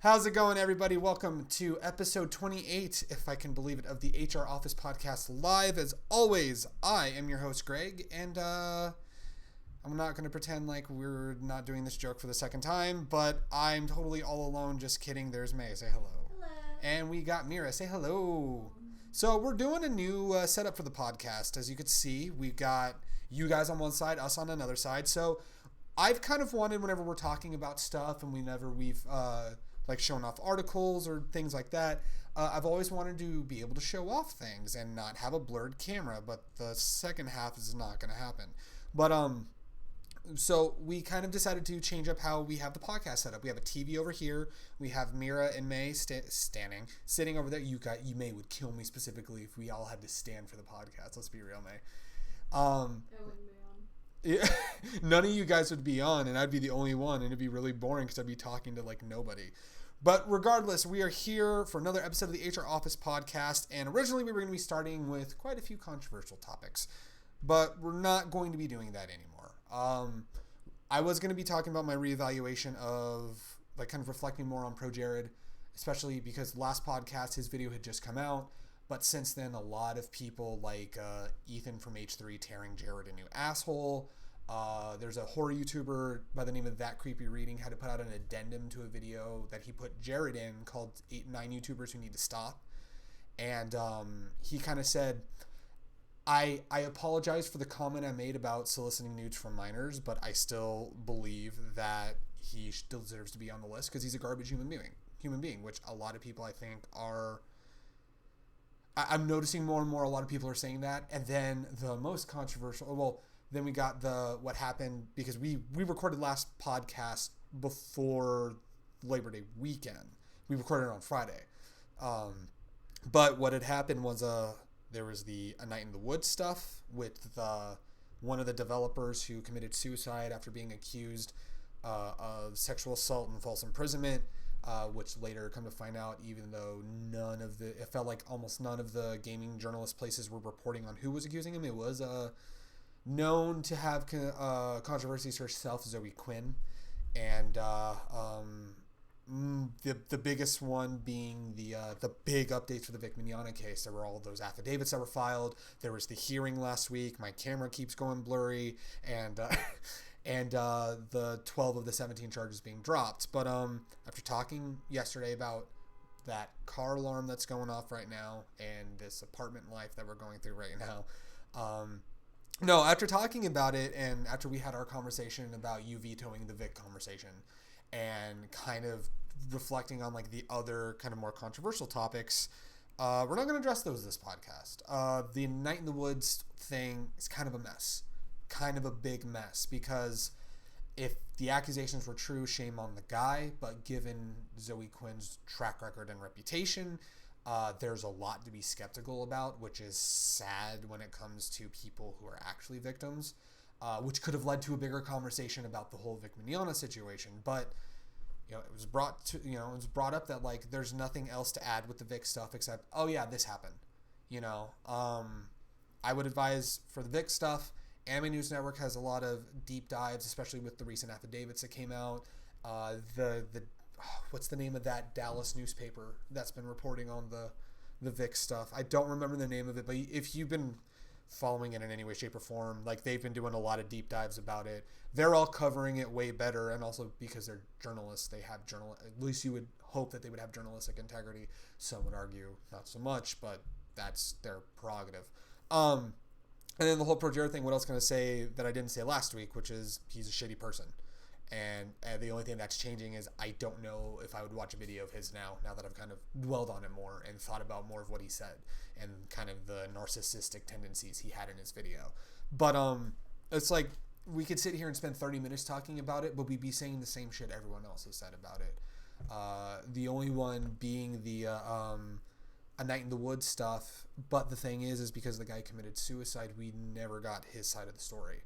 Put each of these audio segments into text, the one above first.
How's it going, everybody? Welcome to episode 28, if I can believe it, of the HR Office Podcast live. As always, I am your host, Greg, and I'm not going to pretend like we're not doing this joke for the second time, but I'm totally all alone. Just kidding. There's May. Say hello. Hello. And we got Mira. Say hello. So we're doing a new setup for the podcast. As you can see, we've got you guys on one side, us on another side. So I've kind of wanted, whenever we're talking about stuff and whenever we've like shown off articles or things like that, I've always wanted to be able to show off things and not have a blurred camera, but the second half is not going to happen. But so we kind of decided to change up how we have the podcast set up. We have a TV over here. We have Mira and May sitting over there. You May would kill me specifically if we all had to stand for the podcast. Let's be real, May. I wouldn't be on. Yeah, none of you guys would be on, and I'd be the only one, and it'd be really boring because I'd be talking to like nobody. But regardless, we are here for another episode of the HR Office Podcast, and originally we were going to be starting with quite a few controversial topics, but we're not going to be doing that anymore. I was going to be talking about my reevaluation of, like, kind of reflecting more on Pro Jared, especially because last podcast his video had just come out, but since then a lot of people like Ethan from H3 tearing Jared a new asshole. There's a horror YouTuber by the name of That Creepy Reading had to put out an addendum to a video that he put Jared in called 9 YouTubers Who Need to Stop. And he kind of said, I apologize for the comment I made about soliciting nudes from minors, but I still believe that he still deserves to be on the list because he's a garbage human being, which a lot of people I think are... I'm noticing more and more a lot of people are saying that. And then the most controversial... Well, then we got what happened because we recorded last podcast before Labor Day weekend. We recorded it on Friday. But what had happened was there was the A Night in the Woods stuff with one of the developers who committed suicide after being accused of sexual assault and false imprisonment, which later come to find out, even though it felt like almost none of the gaming journalist places were reporting on who was accusing him. It was known to have controversies herself, Zoe Quinn, and the biggest one being the big updates for the Vic Mignogna case. There were all those affidavits that were filed. There was the hearing last week. My camera keeps going blurry, and the 12 of the 17 charges being dropped. But after talking yesterday about that car alarm that's going off right now and this apartment life that we're going through right now, no, after talking about it and after we had our conversation about you vetoing the Vic conversation and kind of reflecting on like the other kind of more controversial topics, we're not going to address those this podcast. The Night in the Woods thing is kind of a mess, kind of a big mess, because if the accusations were true, shame on the guy, but given Zoe Quinn's track record and reputation, there's a lot to be skeptical about, which is sad when it comes to people who are actually victims, which could have led to a bigger conversation about the whole Vic Mignogna situation. But it was brought up that like there's nothing else to add with the Vic stuff except, oh yeah, this happened. I would advise for the Vic stuff, Anime News Network has a lot of deep dives, especially with the recent affidavits that came out. What's the name of that Dallas newspaper that's been reporting on the Vic stuff? I don't remember the name of it, but if you've been following it in any way, shape, or form, like they've been doing a lot of deep dives about it. They're all covering it way better, and also because they're journalists, they have at least you would hope that they would have journalistic integrity. Some would argue not so much, but that's their prerogative. And then the whole Pro Jared thing, what else can I say that I didn't say last week, which is he's a shitty person. And the only thing that's changing is I don't know if I would watch a video of his now that I've kind of dwelled on it more and thought about more of what he said and kind of the narcissistic tendencies he had in his video. But it's like we could sit here and spend 30 minutes talking about it, but we'd be saying the same shit everyone else has said about it. The only one being the A Night in the Woods stuff. But the thing is because the guy committed suicide, we never got his side of the story,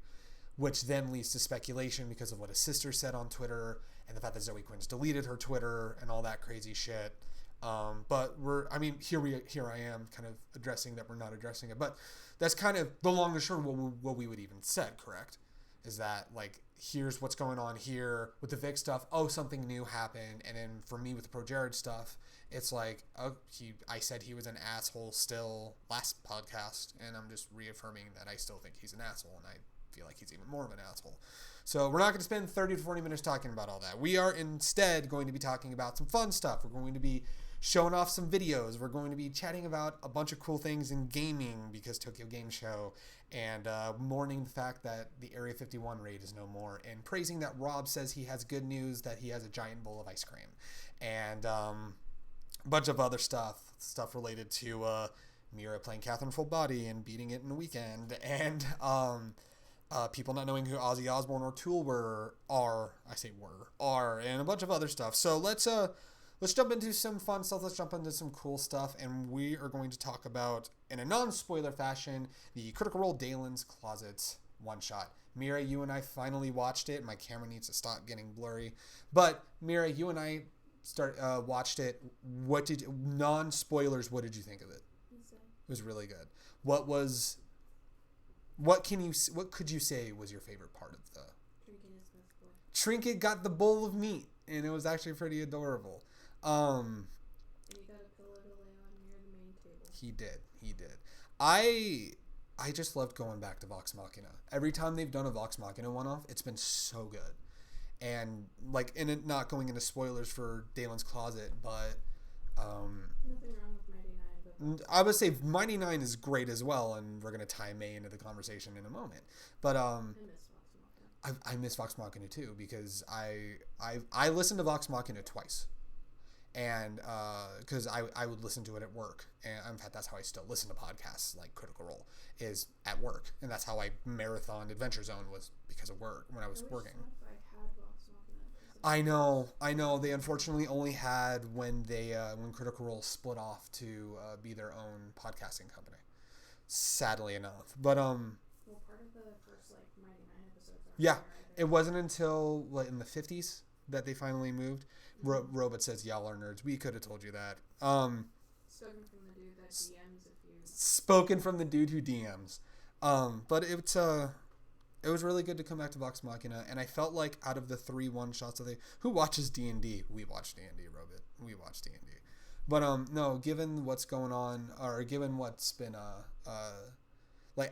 which then leads to speculation because of what his sister said on Twitter and the fact that Zoe Quinn's deleted her Twitter and all that crazy shit. But here I am kind of addressing that we're not addressing it. But that's kind of the long and short of what we would even said, correct? Is that like here's what's going on here with the Vic stuff. Oh, something new happened. And then for me with the Pro Jared stuff, it's like, oh, I said he was an asshole still last podcast, and I'm just reaffirming that I still think he's an asshole, and I feel like he's even more of an asshole. So we're not going to spend 30 to 40 minutes talking about all that. We are instead going to be talking about some fun stuff. We're going to be showing off some videos. We're going to be chatting about a bunch of cool things in gaming because Tokyo Game Show, and mourning the fact that the Area 51 raid is no more, and praising that Rob says he has good news that he has a giant bowl of ice cream, and a bunch of other stuff related to Mira playing Catherine Full Body and beating it in a weekend, and people not knowing who Ozzy Osbourne or Tool are, and a bunch of other stuff. So let's jump into some fun stuff. Let's jump into some cool stuff, and we are going to talk about, in a non-spoiler fashion, the Critical Role Dalen's Closet one-shot. Mira, you and I finally watched it. My camera needs to stop getting blurry. But Mira, you and I watched it. Non-spoilers, what did you think of it? It was really good. What could you say was your favorite part of the Trinket got the bowl of meat, and it was actually pretty adorable. And you got a pillow to lay on near the main table. He did. I just loved going back to Vox Machina. Every time they've done a Vox Machina one-off, it's been so good. And not going into spoilers for Dalen's Closet, but nothing wrong with Mighty Nein, but I would say Mighty Nein is great as well, and we're gonna tie May into the conversation in a moment. But I miss Vox Machina too, because I listened to Vox Machina twice. And because I would listen to it at work, and in fact that's how I still listen to podcasts like Critical Role is at work, and that's how I marathoned Adventure Zone was because of work when I was working. I know. They unfortunately only had when Critical Role split off to be their own podcasting company. Sadly enough, but well, part of the first Mighty Nein episodes. Yeah, it wasn't until in the 50s that they finally moved. Robot says, y'all are nerds. We could have told you that. Spoken from the dude that DMs if you... Spoken from the dude who DMs. But it was really good to come back to Vox Machina, and I felt like out of the 3 one-shots who watches D&D? We watch D&D, Robot. We watch D&D. But no, given what's going on, or given what's been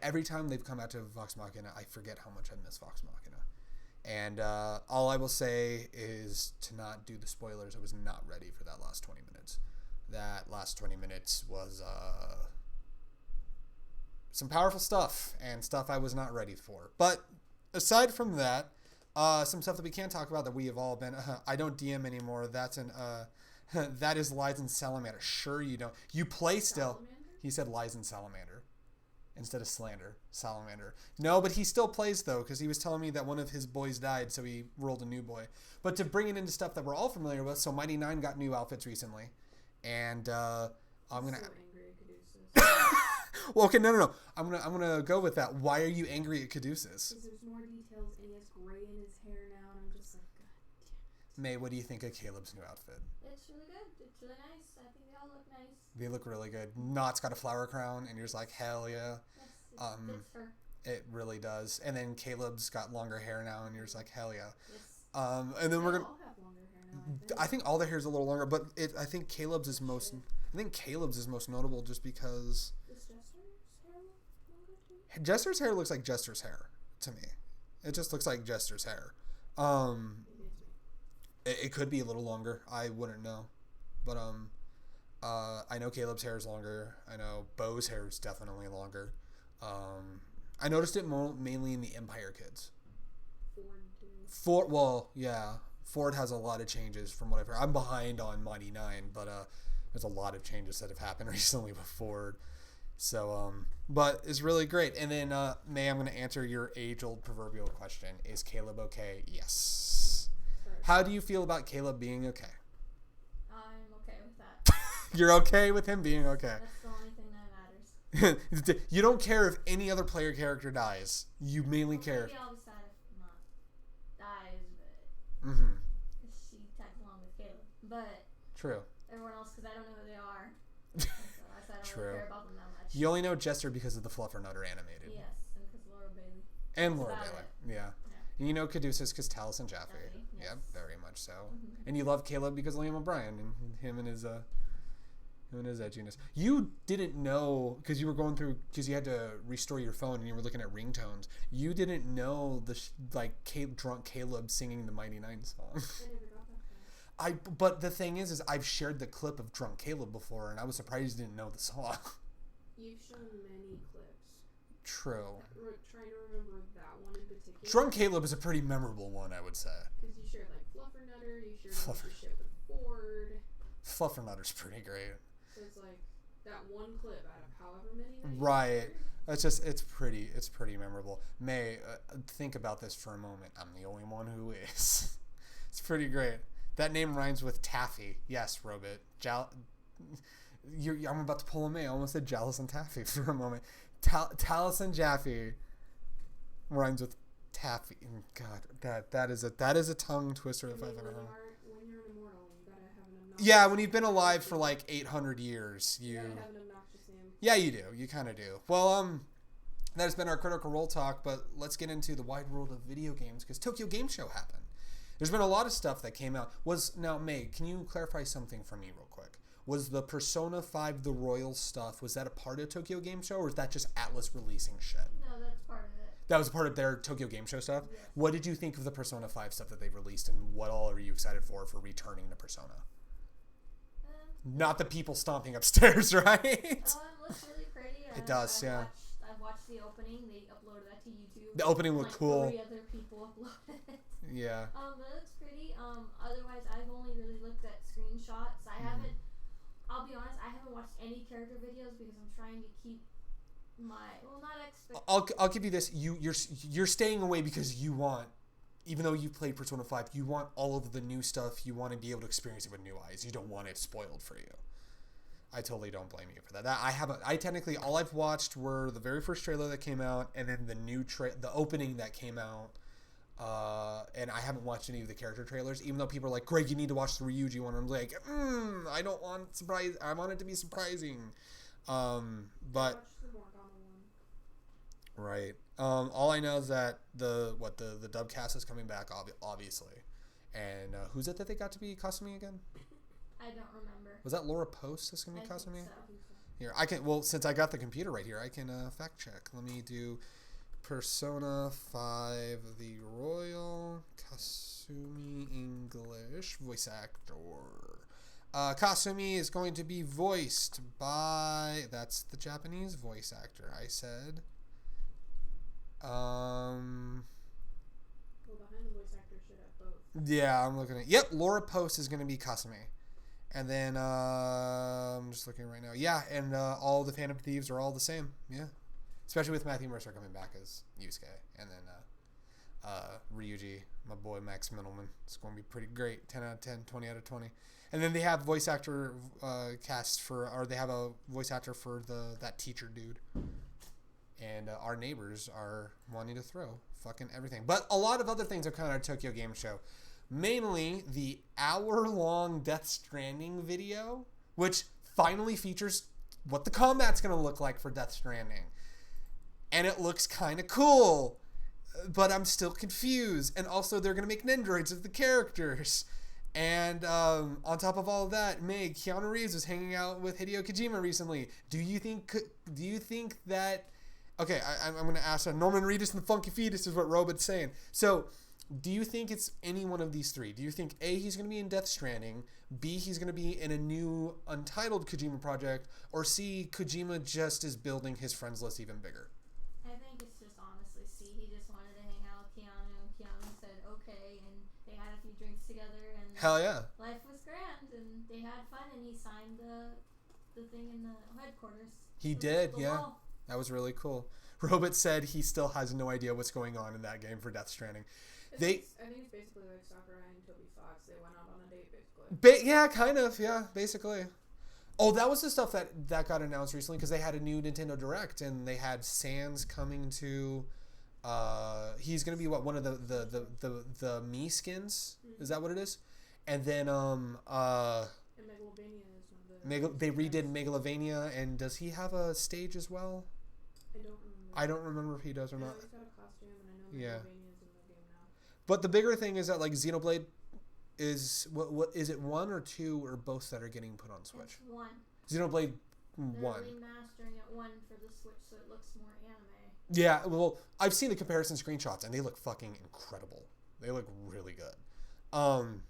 every time they've come out to Vox Machina, I forget how much I miss Vox Machina. And all I will say is to not do the spoilers. I was not ready for that last 20 minutes. That last 20 minutes was some powerful stuff, and stuff I was not ready for. But aside from that, some stuff that we can't talk about that we have all been... I don't DM anymore. That's that is Lies and Salamander. Sure you don't. You play still. Salamander? He said Lies and Salamander instead of Slander. Salamander. No, but he still plays, though, because he was telling me that one of his boys died, so he rolled a new boy. But to bring it into stuff that we're all familiar with, so Mighty Nein got new outfits recently. And I'm going to... so angry at Caduceus. Well, okay, no. I'm gonna go with that. Why are you angry at Caduceus? Because there's more details, and he has gray in his hair now, and I'm just like, God damn it. May, what do you think of Caleb's new outfit? It's really good. It's really nice. I think they all look nice. They look really good. Knott's got a flower crown, and you're just like, hell yeah. Yes, it fits her. It really does. And then Caleb's got longer hair now, and you're just like, hell yeah. Yes. And then we're gonna... all have longer hair now, I think all their hair is a little longer, but I think Caleb's is most... I think Caleb's is most notable just because... Does Jester's hair look longer too? Jester's hair looks like Jester's hair to me. It just looks like Jester's hair. It could be a little longer. I wouldn't know. But I know Caleb's hair is longer. I know Bo's hair is definitely longer. I noticed it mainly in the Empire kids. Ford has a lot of changes from what I've heard. I'm behind on Mighty Nein, but there's a lot of changes that have happened recently with Ford. So, but it's really great. And then, May, I'm going to answer your age-old proverbial question. Is Caleb okay? Yes. How do you feel about Caleb being okay? I'm okay with that. You're okay with him being okay? That's the only thing that matters. You don't care if any other player character dies. You mainly care. Maybe I'll decide if not dies, but Mm-hmm. she tags along with Caleb. But True. everyone else, because I don't know who they are. So I don't True. really care about them that much. You only know Jester because of the Fluffernutter animated. Yes, and because Laura Bailey. And That's Laura about Bailey. Yeah. And you know Caduceus because Taliesin Jaffe. Yes. Yep, very much so. Mm-hmm. And you love Caleb because of Liam O'Brien and him and his edginess. You didn't know because you were going through because you had to restore your phone and you were looking at ringtones. You didn't know the drunk Caleb singing the Mighty Nein song. I never got that far. But the thing is I've shared the clip of drunk Caleb before and I was surprised you didn't know the song. You've shown many clips. True. Trying to remember that one in particular. Drunk Caleb is a pretty memorable one, I would say. Because you shared like Fluffernutter, you shared like your shit with Ford. Fluffernutter's pretty great. So it's like that one clip out of however many. Right. It's pretty memorable. May, think about this for a moment. I'm the only one who is. It's pretty great. That name rhymes with taffy. Yes, Robit. I'm about to pull a May. I almost said Jalis and Taffy for a moment. Taliesin Jaffe rhymes with taffy. God, that is a tongue twister if I've ever heard. When you're an immortal, you gotta have an obnoxious. Yeah, when you've been alive for like 800 years, You gotta have an obnoxious name. Yeah, you do. You kind of do. Well, that has been our Critical Role talk, but let's get into the wide world of video games because Tokyo Game Show happened. There's been a lot of stuff that came out. Now, Meg, can you clarify something for me real quick? Was the Persona 5 The Royal stuff, was that a part of Tokyo Game Show, or is that just Atlas releasing shit? No, that's part of it. That was part of their Tokyo Game Show stuff? Yes. What did you think of the Persona 5 stuff that they've released, and what all are you excited for returning to Persona? Not the people stomping upstairs, right? It looks really pretty. It does, yeah. I've watched the opening. They uploaded that to YouTube. The opening looked cool. 3 other people uploaded it. Yeah. But it looks pretty. Otherwise, I've only really looked at screenshots. I'll be honest, I haven't watched any character videos because I'm trying to keep I'll give you this. You're staying away because you want, even though you played Persona 5, you want all of the new stuff. You want to be able to experience it with new eyes. You don't want it spoiled for you. I totally don't blame you for that. I technically all I've watched were the very first trailer that came out and then the opening that came out. And I haven't watched any of the character trailers, even though people are like, Greg, you need to watch the Ryuji one. I'm like, I don't want surprise. I want it to be surprising. But right. All I know is that the dub cast is coming back, obviously. And who's it that they got to be Kasumi again? I don't remember. Was that Laura Post that's gonna be Kasumi? So. Here, since I got the computer right here, I can fact check. Let me do Persona 5 The Royal Kasumi English voice actor. Kasumi is going to be voiced by, that's the Japanese voice actor, I said. Well, behind the voice actor should have both. Yeah, I'm looking at, yep, Laura Post is going to be Kasumi. And then, I'm just looking right now. Yeah, and all the Phantom Thieves are all the same. Yeah. Especially with Matthew Mercer coming back as Yusuke. And then Ryuji, my boy Max Middleman. It's going to be pretty great. 10 out of 10, 20 out of 20. And then they have voice actor they have a voice actor for that teacher dude. And our neighbors are wanting to throw fucking everything. But a lot of other things are coming out of Tokyo Game Show. Mainly the hour-long Death Stranding video, which finally features what the combat's going to look like for Death Stranding. And it looks kind of cool, but I'm still confused. And also, they're going to make Nendroids of the characters. And on top of all of that, Keanu Reeves was hanging out with Hideo Kojima recently. Do you think that... Okay, I'm going to ask Norman Reedus and the Funky Fetus is what Robot's saying. So... do you think it's any one of these three? Do you think A, he's going to be in Death Stranding, B, he's going to be in a new untitled Kojima project, or C, Kojima just is building his friends list even bigger? I think it's just honestly C. He just wanted to hang out with Keanu, and Keanu said okay, and they had a few drinks together, and hell yeah, life was grand, and they had fun, and he signed the thing in the headquarters. He did, yeah. Wall. That was really cool. Robot said he still has no idea what's going on in that game for Death Stranding. I think it's basically like Sakurai and Toby Fox. They went out on a date, basically. Yeah, kind of. Yeah, basically. Oh, that was the stuff that got announced recently because they had a new Nintendo Direct and they had Sans coming to. He's gonna be one of the Mii skins. Mm-hmm. Is that what it is? And then And Megalovania is one of the. They redid Megalovania, and does he have a stage as well? I don't remember. I don't remember if he does or not. He's got a costume, and I know Yeah. Megalovania is in the game now. But the bigger thing is that like Xenoblade is what is it 1 or 2 or both that are getting put on Switch? It's 1. Xenoblade They're 1. remastering it 1 for the Switch so it looks more anime. Yeah, well, I've seen the comparison screenshots and they look fucking incredible. They look really good. And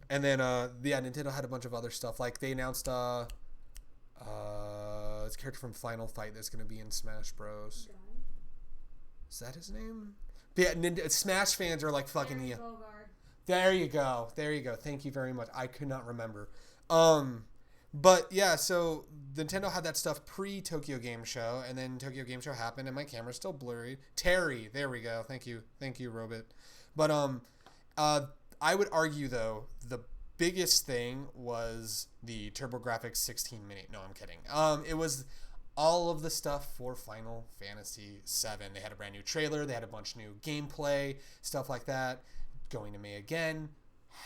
then Nintendo had a bunch of other stuff. Like they announced this character from Final Fight that's going to be in Smash Bros. Is that his name? Yeah, Smash fans are like fucking you. There you go. Thank you very much. I could not remember. But yeah, so Nintendo had that stuff pre-Tokyo Game Show, and then Tokyo Game Show happened, and my camera's still blurry. Terry, there we go. Thank you, Robot. But I would argue though the biggest thing was the TurboGrafx 16 minute. No, I'm kidding. It was all of the stuff for Final Fantasy VII. They had a brand new trailer. They had a bunch of new gameplay, stuff like that. Going to May again.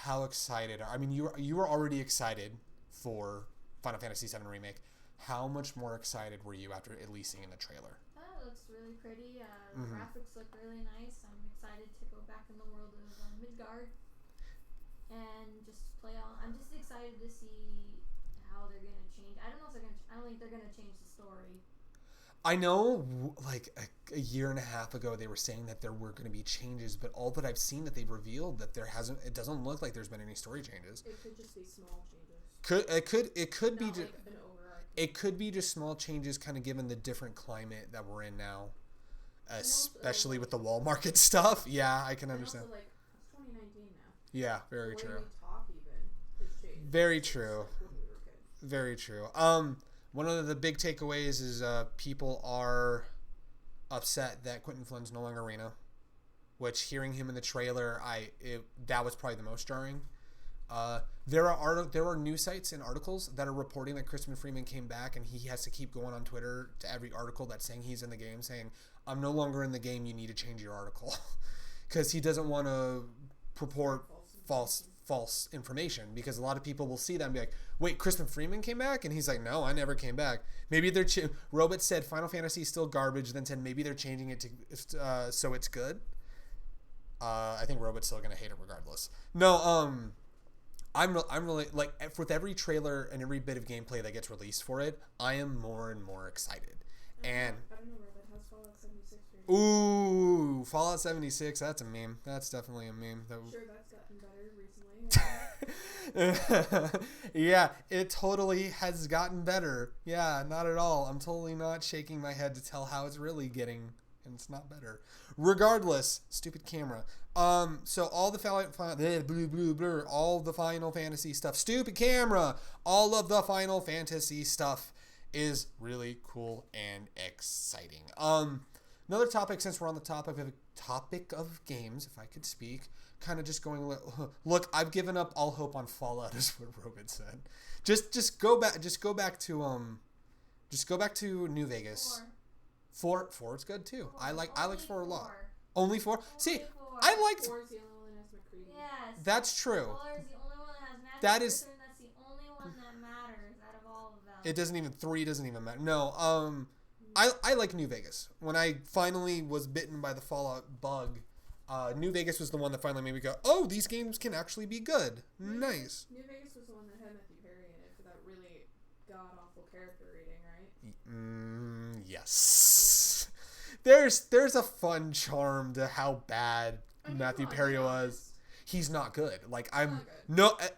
How excited I mean, you were already excited for Final Fantasy VII Remake. How much more excited were you after at least seeing the trailer? It looks really pretty. The graphics look really nice. I'm excited to go back in the world of Midgard and just play on. I'm just excited to see how they're gonna change. I don't know if they're gonna. I don't think they're gonna change the story. I know, like a year and a half ago, they were saying that there were going to be changes, but all that I've seen that they've revealed that there hasn't. It doesn't look like there's been any story changes. It could just be small changes. It could be. Not like an overarching. It could be just small changes, kind of given the different climate that we're in now, especially with the wall market stuff. Yeah, I can understand. Also, like, it's 2019 now. Yeah, very the true. way we talk even has changed. Very true. Like when we were kids. Very true. One of the big takeaways is people are upset that Quentin Flynn's no longer Reno, which hearing him in the trailer, that was probably the most jarring. There are news sites and articles that are reporting that Crispin Freeman came back, and he has to keep going on Twitter to every article that's saying he's in the game, saying, "I'm no longer in the game. You need to change your article," because he doesn't want to purport false information, because a lot of people will see that and be like, wait, Crispin Freeman came back? And he's like, no, I never came back. Maybe they're Robot said Final Fantasy is still garbage, then said maybe they're changing it to so it's good. I think Robot's still gonna hate it regardless. No, I'm really like, with every trailer and every bit of gameplay that gets released for it, I am more and more excited. And I don't know, Robot has Fallout 76. ooh, Fallout 76, that's a meme. That's definitely a meme. Sure, that's gotten better recently. Yeah, it totally has gotten better. Yeah, not at all. I'm totally not shaking my head to tell how it's really getting, and it's not better. Regardless, stupid camera. So all the all the Final Fantasy stuff, stupid camera, all of the Final Fantasy stuff is really cool and exciting. Another topic, since we're on the topic of games, if I could speak, kind of just going, look, I've given up all hope on Fallout, is what Robot said. Just go back to New Vegas. 4 is good too. I like 4 a lot. Only 4? See, I liked 4 is the only one that has McCready. Yes. That's true. 4 is the only one that has magic. That is. That's the only one that matters out of all of them. It doesn't even 3 doesn't even matter. No. I like New Vegas. When I finally was bitten by the Fallout bug, New Vegas was the one that finally made me go, oh, these games can actually be good. Nice. New Vegas was the one that had Matthew Perry in it for that really god-awful character rating, right? Yes. There's a fun charm to how bad Matthew Perry was. He's not good. Like,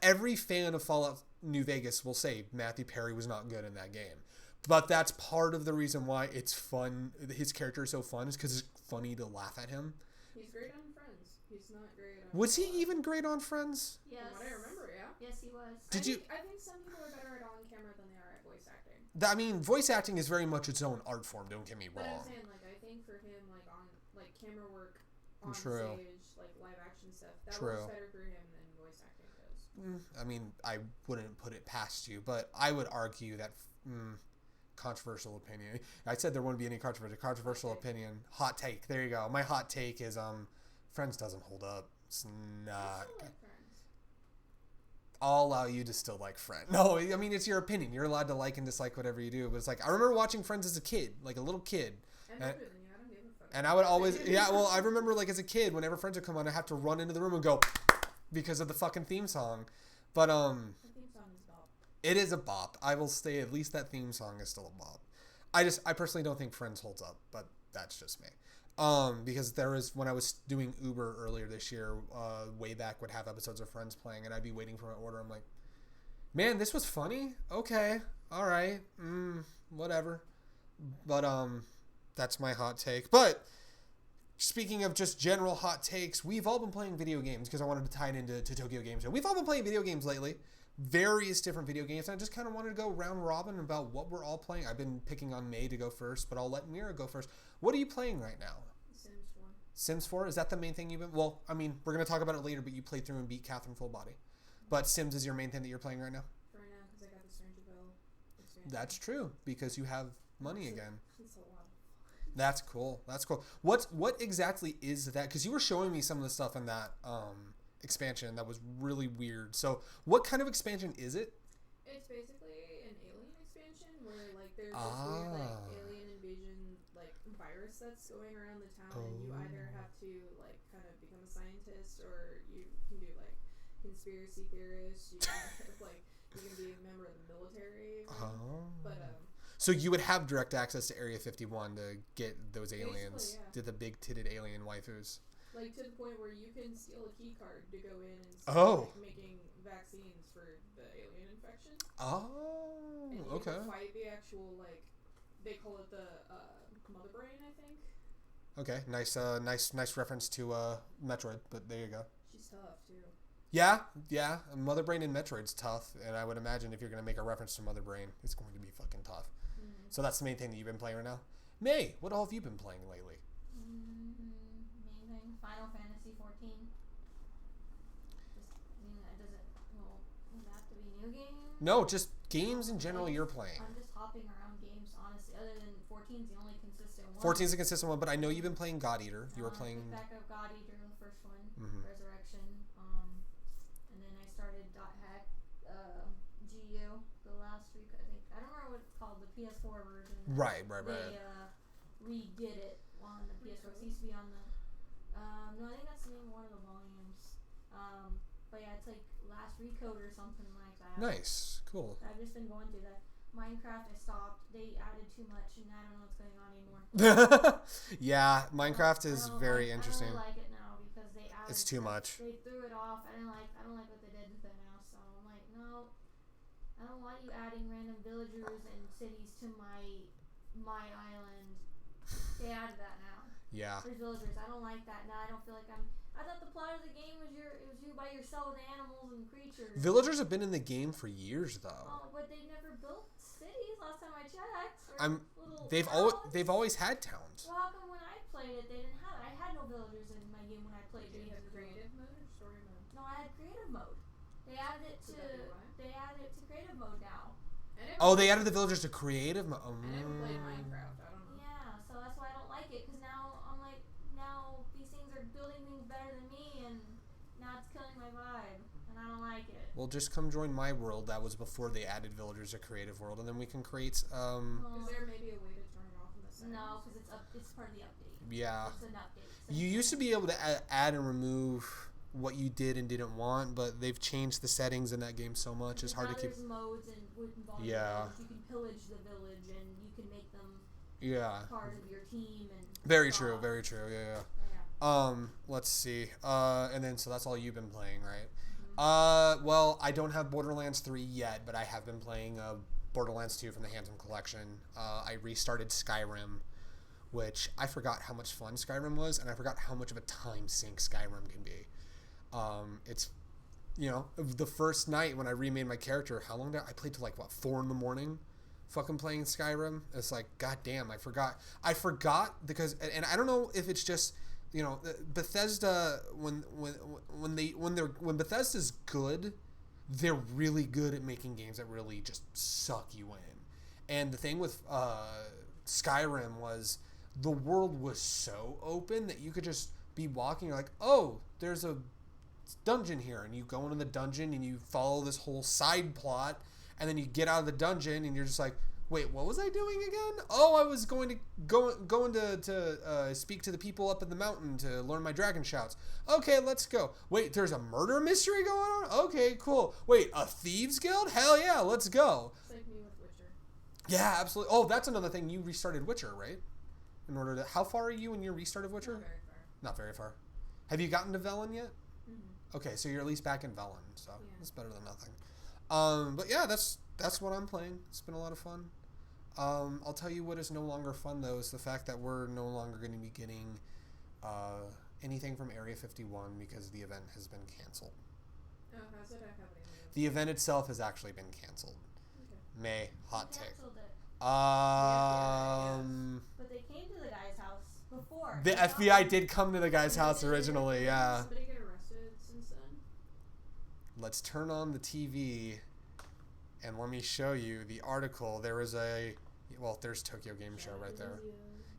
every fan of Fallout New Vegas will say Matthew Perry was not good in that game. But that's part of the reason why it's fun. His character is so fun, is because it's funny to laugh at him. He's great on Friends. He's not great on... Was he even great on Friends? Yes. From what I remember, yeah. Yes, he was. I think some people are better at on-camera than they are at voice acting. I mean, voice acting is very much its own art form, don't get me wrong. But I'm saying, like, I think for him, like, on, like, camera work, on True. stage, like, live action stuff, that True. works better for him than voice acting does. I mean, I wouldn't put it past you, but I would argue that... controversial opinion. I said there wouldn't be any controversial opinion. Hot take. There you go. My hot take is Friends doesn't hold up. It's not. I'll allow you to still like Friends. No, I mean, it's your opinion. You're allowed to like and dislike whatever you do. But it's like, I remember watching Friends as a kid, like a little kid. And openly, I don't give a fuck And I would always, I remember like as a kid, whenever friends would come on, I have to run into the room and go because of the fucking theme song. But The theme song is bop. it is a bop. I will say at least that theme song is still a bop. I personally don't think Friends holds up, but that's just me. Because when I was doing Uber earlier this year, way back, would have episodes of Friends playing, and I'd be waiting for my order. I'm like, man, this was funny. Okay, all right, whatever. But that's my hot take. But speaking of just general hot takes, we've all been playing video games because I wanted to tie it into Tokyo Game Show. We've all been playing video games lately. Various different video games. And I just kind of wanted to go round robin about what we're all playing. I've been picking on May to go first, but I'll let Mira go first. What are you playing right now? Sims 4. Sims 4? Is that the main thing you've been... Well, I mean, we're going to talk about it later, but you played through and beat Catherine Full Body. But Sims is your main thing that you're playing right now? For right now, because I got the Strangerville expansion. That's true, because you have money again. It's a lot. That's cool. That's cool. What exactly is that? Because you were showing me some of the stuff in that expansion that was really weird. So what kind of expansion is it? It's basically an alien expansion where like there's this weird like alien invasion like virus that's going around the town, and you either have to like kind of become a scientist, or you can do like conspiracy theorist. You can be a member of the military. But so you would have direct access to Area 51 to get those aliens, yeah. to the big titted alien waifus. Like to the point where you can steal a key card to go in and Oh. start making vaccines for the alien infection. Oh, And you okay. can fight the actual like they call it the mother brain, I think. Okay, nice reference to Metroid, but there you go. She's tough too. Yeah, Mother Brain in Metroid's tough, and I would imagine if you're going to make a reference to Mother Brain, it's going to be fucking tough. So that's the main thing that you've been playing right now. May, what all have you been playing lately? Main thing, Final Fantasy 14. Does it have to be new games? No, just games in general you're playing. I'm just hopping around games, honestly. Other than 14's the only consistent one. 14's a consistent one, but I know you've been playing God Eater. You were playing... Back up God Eater, the first one, Mhm. Resurrection. And then I started .hack GU the last week. I think I don't remember what it's called, the PS4 version. Right. They redid it on the PS4. It used to be on the. No, I think that's the name of one of the volumes. But yeah, it's like last recode or something like that. Nice. Cool. I've just been going through that. Minecraft, I stopped. They added too much, and I don't know what's going on anymore. Yeah, Minecraft is very I interesting. don't really like it now because they added. It's too much. They threw it off. I don't like what they did with it now. So I'm like, no, I don't want you adding random villagers and cities to my island. They added that now. Yeah. There's villagers. I don't like that. Now I don't feel like I thought the plot of the game was you by yourself with animals and creatures. Villagers have been in the game for years, though. Oh, but they never built cities last time I checked. They've always had towns. Well, how come when I played it they didn't have it? I had no villagers in my game when I played Did it. you have creative mode or story mode? No, I had creative mode. They added it to creative mode now. They added the villagers to creative mode. I never played Minecraft. I don't know. Yeah, so that's why I don't like it, because now I'm like, now these things are building things better than me, and now it's killing my vibe, and I don't like it. Well, just come join my world. That was before they added villagers to creative world, and then we can create. Is there maybe a way to turn it off in the settings? No, because it's part of the update. Yeah. It's an update. You used to be able to add and remove what you did and didn't want, but they've changed the settings in that game so much. It's hard to keep. There's modes and involved Yeah. modes. You can pillage the village, and you can make them part of your team. And Very stuff. true. Very true. Yeah. Yeah. Let's see. And then so that's all you've been playing, right? Well, I don't have Borderlands 3 yet, but I have been playing Borderlands 2 from the Handsome Collection. I restarted Skyrim, which I forgot how much fun Skyrim was, and I forgot how much of a time sink Skyrim can be. It's, the first night when I remade my character, how long did I played till 4 a.m, fucking playing Skyrim. It's like, god damn, I forgot because, and I don't know if it's just, Bethesda, when Bethesda's good, they're really good at making games that really just suck you in. And the thing with Skyrim was the world was so open that you could just be walking, you're like, oh, there's a dungeon here, and you go into the dungeon and you follow this whole side plot, and then you get out of the dungeon and you're just like, Wait, what was I doing again? Oh, I was going to speak to the people up in the mountain to learn my dragon shouts. Okay, let's go. Wait, there's a murder mystery going on? Okay, cool. Wait, a thieves guild? Hell yeah, let's go. It's like me with Witcher. Yeah, absolutely. Oh, that's another thing. You restarted Witcher, right? In order to... How far are you in your restart of Witcher? Not very far. Not very far. Have you gotten to Velen yet? Mm-hmm. Okay, so you're at least back in Velen, so Yeah. that's better than nothing. But yeah, that's what I'm playing. It's been a lot of fun. I'll tell you what is no longer fun, though, is the fact that we're no longer going to be getting anything from Area 51 because the event has been canceled. Oh, how's it happening? The event itself has actually been canceled. Okay. May, hot take. Canceled it. Yes. But they came to the guy's house before. The FBI did come to the guy's house originally, yeah. Did somebody get arrested since then? Let's turn on the TV and let me show you the article. There was there's Tokyo Game Show right there.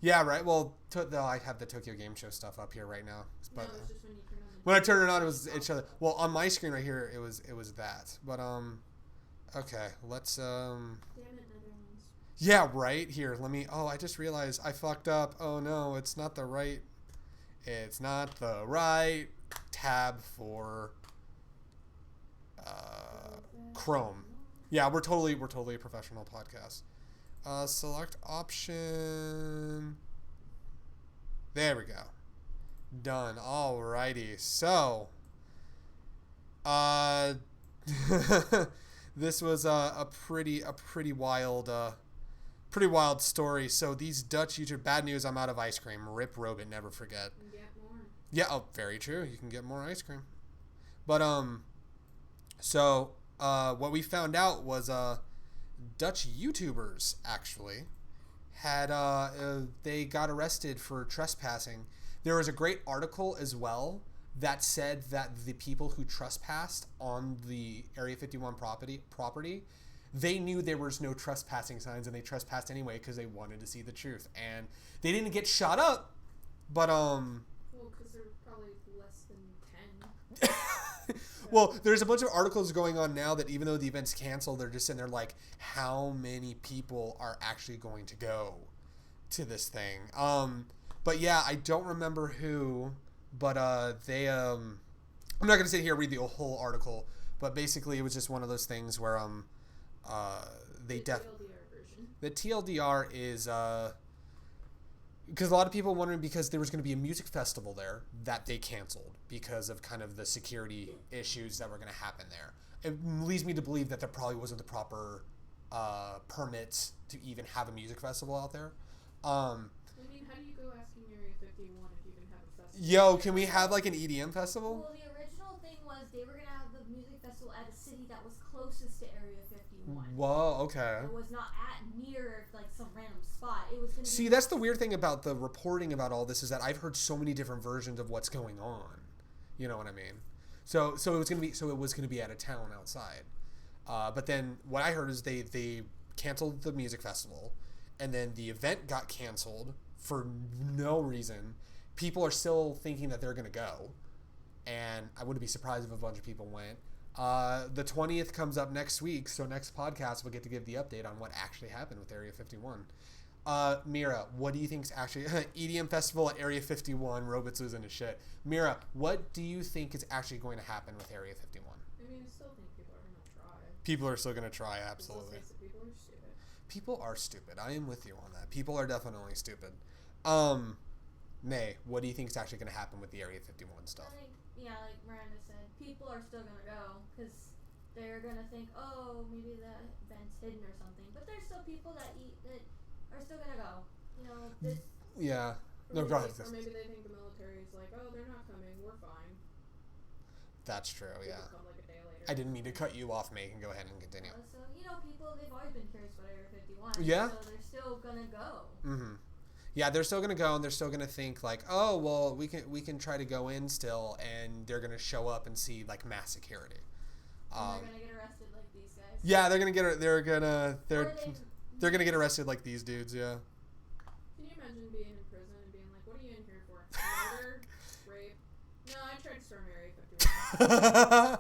Yeah, right. Well, I have the Tokyo Game Show stuff up here right now. But No, it's just when you turn on the when I turned it on, it showed. Well, on my screen right here, it was that. But okay, let's Damn it, Netherlands. Yeah, right here. Let me. Oh, I just realized I fucked up. Oh no, it's not the right. It's not the right tab for Chrome. Yeah, we're totally a professional podcast. Select option. There we go. Done. Alrighty. So, this was a pretty wild story. So these Dutch YouTubers, bad news. I'm out of ice cream. Rip Robit, never forget. And get more. Yeah. Oh, very true. You can get more ice cream. But so what we found out was Dutch YouTubers actually had they got arrested for trespassing. There was a great article as well that said that the people who trespassed on the Area 51 property, they knew there was no trespassing signs and they trespassed anyway because they wanted to see the truth, and they didn't get shot up, but Well, because there were probably less than 10. Well, there's a bunch of articles going on now that even though the event's canceled, they're just sitting there like, how many people are actually going to go to this thing? But yeah, I don't remember who, but they I'm not gonna sit here and read the whole article, but basically it was just one of those things where The TLDR version. the TLDR is because a lot of people wondering because there was going to be a music festival there that they canceled because of kind of the security issues that were going to happen there. It leads me to believe that there probably wasn't the proper permits to even have a music festival out there. I mean, how do you go asking Area 51 if you can have a festival? Yo, can we have like an EDM festival? Well, the original thing was they were going to have the music festival at a city that was closest to Area 51. Whoa, okay. It was not near like some random spot. It was going to See, that's the weird thing about the reporting about all this is that I've heard so many different versions of what's going on. You know what I mean? So it was gonna be at a town outside. But then what I heard is they canceled the music festival, and then the event got canceled for no reason. People are still thinking that they're gonna go, and I wouldn't be surprised if a bunch of people went. The 20th comes up next week, so next podcast we'll get to give the update on what actually happened with Area 51. Mira, what do you think's actually EDM festival at Area 51? Robot's losing his shit. Mira, what do you think is actually going to happen with Area 51? I mean, I still think people are going to try. People are still going to try, absolutely. People are stupid. People are stupid. I am with you on that. People are definitely stupid. Nay, what do you think is actually going to happen with the Area 51 stuff? I think, yeah, like Miranda said, people are still going to go because they're going to think, oh, maybe the event's hidden or something. But there's still people that are still going to go. You know, this. Yeah. Or No, maybe, go ahead. Or maybe they think the military is like, oh, they're not coming, we're fine. That's true, They yeah. just come like a day later. I didn't mean to cut you off, Megan. Go ahead and continue. So, you know, people, they've always been curious about Area 51. Yeah. So they're still going to go. Mm-hmm. Yeah, they're still gonna go, and they're still gonna think like, oh, well, we can try to go in still, and they're gonna show up and see like mass security. And they're gonna get arrested like these guys. Yeah, they're gonna get arrested like these dudes. Yeah. Can you imagine being in prison and being like, what are you in here for? Murder? Rape? No, I tried to storm Area 51.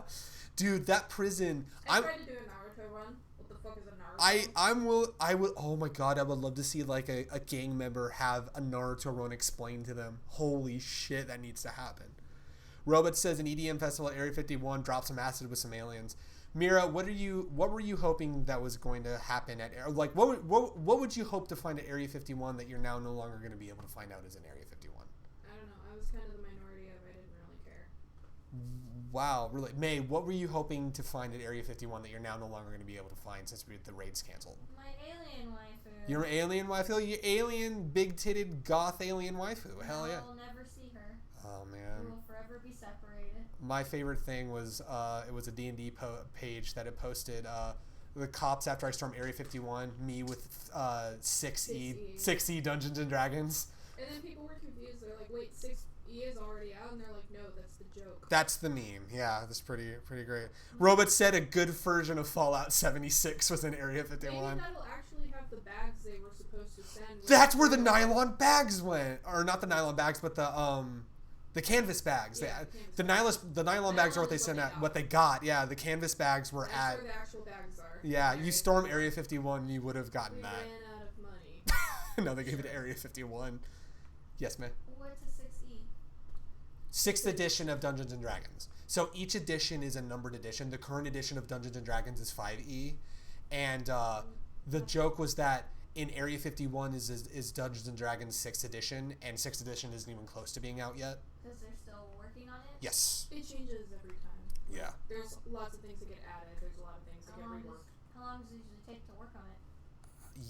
Dude, that prison. I tried to do a Naruto run. What the fuck is a Naruto I would. Oh my god, I would love to see like a gang member have a Naruto run explained to them. Holy shit, that needs to happen. Robot says an EDM festival at Area 51 dropped some acid with some aliens. Mira, what were you hoping that was going to happen at, like, what would you hope to find at Area 51 that you're now no longer going to be able to find out is in Area 51? I don't know. I was kind of the minority of. I didn't really care. Wow, really, May, what were you hoping to find at Area 51 that you're now no longer going to be able to find since the raid's canceled? My alien waifu. Your alien waifu, your alien big-titted goth alien waifu. Hell yeah! I'll never see her. Oh We man. will forever be separated. My favorite thing was it was a D&D page that it posted the cops after I stormed Area 51, me with 6E Dungeons and Dragons. And then people were confused. They're like, "Wait, 6E is already out," and they're like, "No, that's the joke." That's the meme. Yeah, that's pretty great. Robot said a good version of Fallout 76 was in Area 51. Maybe that'll actually have the bags they were supposed to send. That's where the nylon bags went, or not the nylon bags, but the canvas bags. Yeah, the nylon bags are what they sent out. What they got. Yeah, the canvas bags were That's where the actual bags are. Yeah, you storm Area 51, you would have gotten We that. ran out of money. No, they gave it to Area 51. Yes, man. What's a 6E? 6th edition of Dungeons and Dragons. So each edition is a numbered edition. The current edition of Dungeons and Dragons is 5E, and the joke was that in Area 51 is Dungeons and Dragons 6th edition, and 6th edition isn't even close to being out yet. Because they're still working on it? Yes. It changes every time. Yeah. There's lots of things that get added. There's a lot of things that get reworked. How long does it usually take to work on it?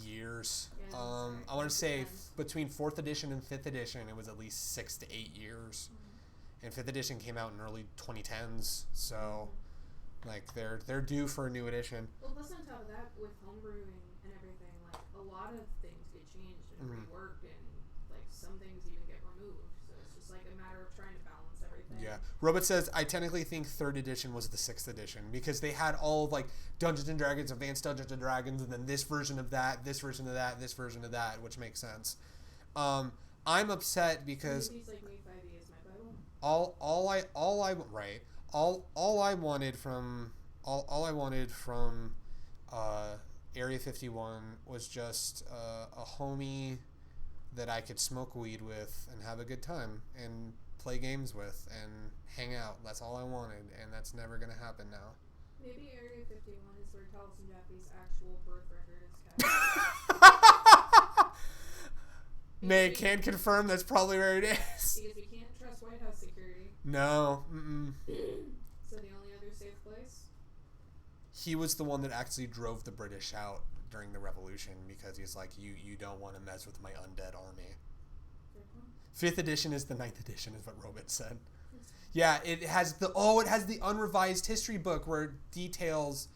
Years. Yeah, I want to say depends. between 4th edition and 5th edition, it was at least 6 to 8 years. And 5th edition came out in early 2010s, so like they're due for a new edition. Well, plus on top of that, with homebrewing and everything, like a lot of things get changed and reworked, and like some things even get removed. So it's just like a matter of trying to balance everything. Yeah. Robot says, I technically think 3rd edition was the 6th edition because they had all like Dungeons and Dragons, Advanced Dungeons and Dragons, and then this version of that, this version of that, this version of that, which makes sense. I'm upset because He's like me, 5e is my Bible. all I wanted from Area 51 was just a homie that I could smoke weed with and have a good time and play games with and hang out. That's all I wanted, and that's never gonna happen now. Maybe Area 51 is where Taliesin Jaffe's actual birth record is kept. May can confirm that's probably where it is. Because we can't trust White House security. No. So the only other safe place? He was the one that actually drove the British out during the Revolution because he's like, you don't want to mess with my undead army. 5th edition is the 9th edition, is what Robot said. Yeah, it has the unrevised history book where it details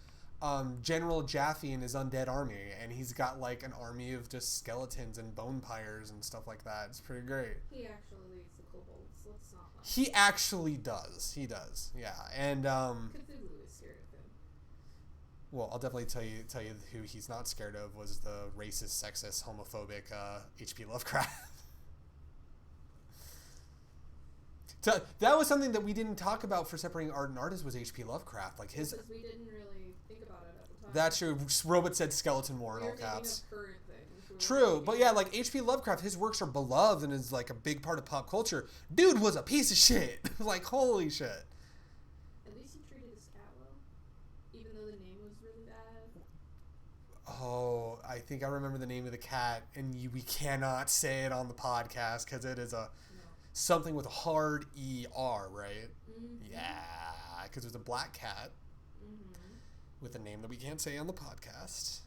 General Jaffe and his undead army, and he's got like an army of just skeletons and bone pyres and stuff like that. It's pretty great. He actually leads the kobolds. Let's not lie. He actually does. He does. Yeah, and Cthulhu is scared of him. well, I'll definitely tell you who he's not scared of was the racist, sexist, homophobic H.P. Lovecraft. So that was something that we didn't talk about for separating art and artist was H.P. Lovecraft. Like his. Because we didn't really think about it at the time. That's true. Robot said skeleton war in all We were thinking caps. of current things. We were True, thinking but yeah, like H.P. Lovecraft, his works are beloved and is like a big part of pop culture. Dude was a piece of shit. Like holy shit. At least he treated his cat well, even though the name was really bad. Oh, I think I remember the name of the cat, and we cannot say it on the podcast because it is a something with a hard ER, right? Mm-hmm. Yeah, because it was a black cat Mm-hmm. with a name that we can't say on the podcast.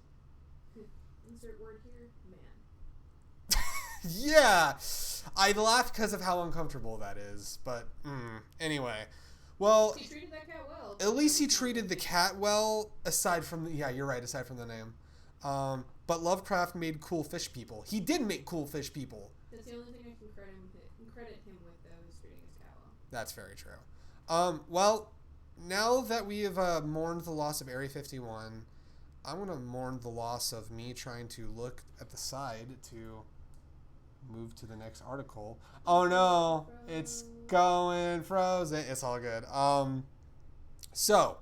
Insert word here, man. Yeah, I laugh because of how uncomfortable that is, but anyway. Well, He treated that cat well. at least he treated the cat well, aside from the, yeah, you're right, aside from the name. But Lovecraft made cool fish people. He did make cool fish people. That's the only thing I can credit him with, though, is treating his cat well. That's very true. Well, now that we have mourned the loss of Area 51, I'm going to mourn the loss of me trying to look at the side to move to the next article. Oh no, it's going frozen. It's all good. So,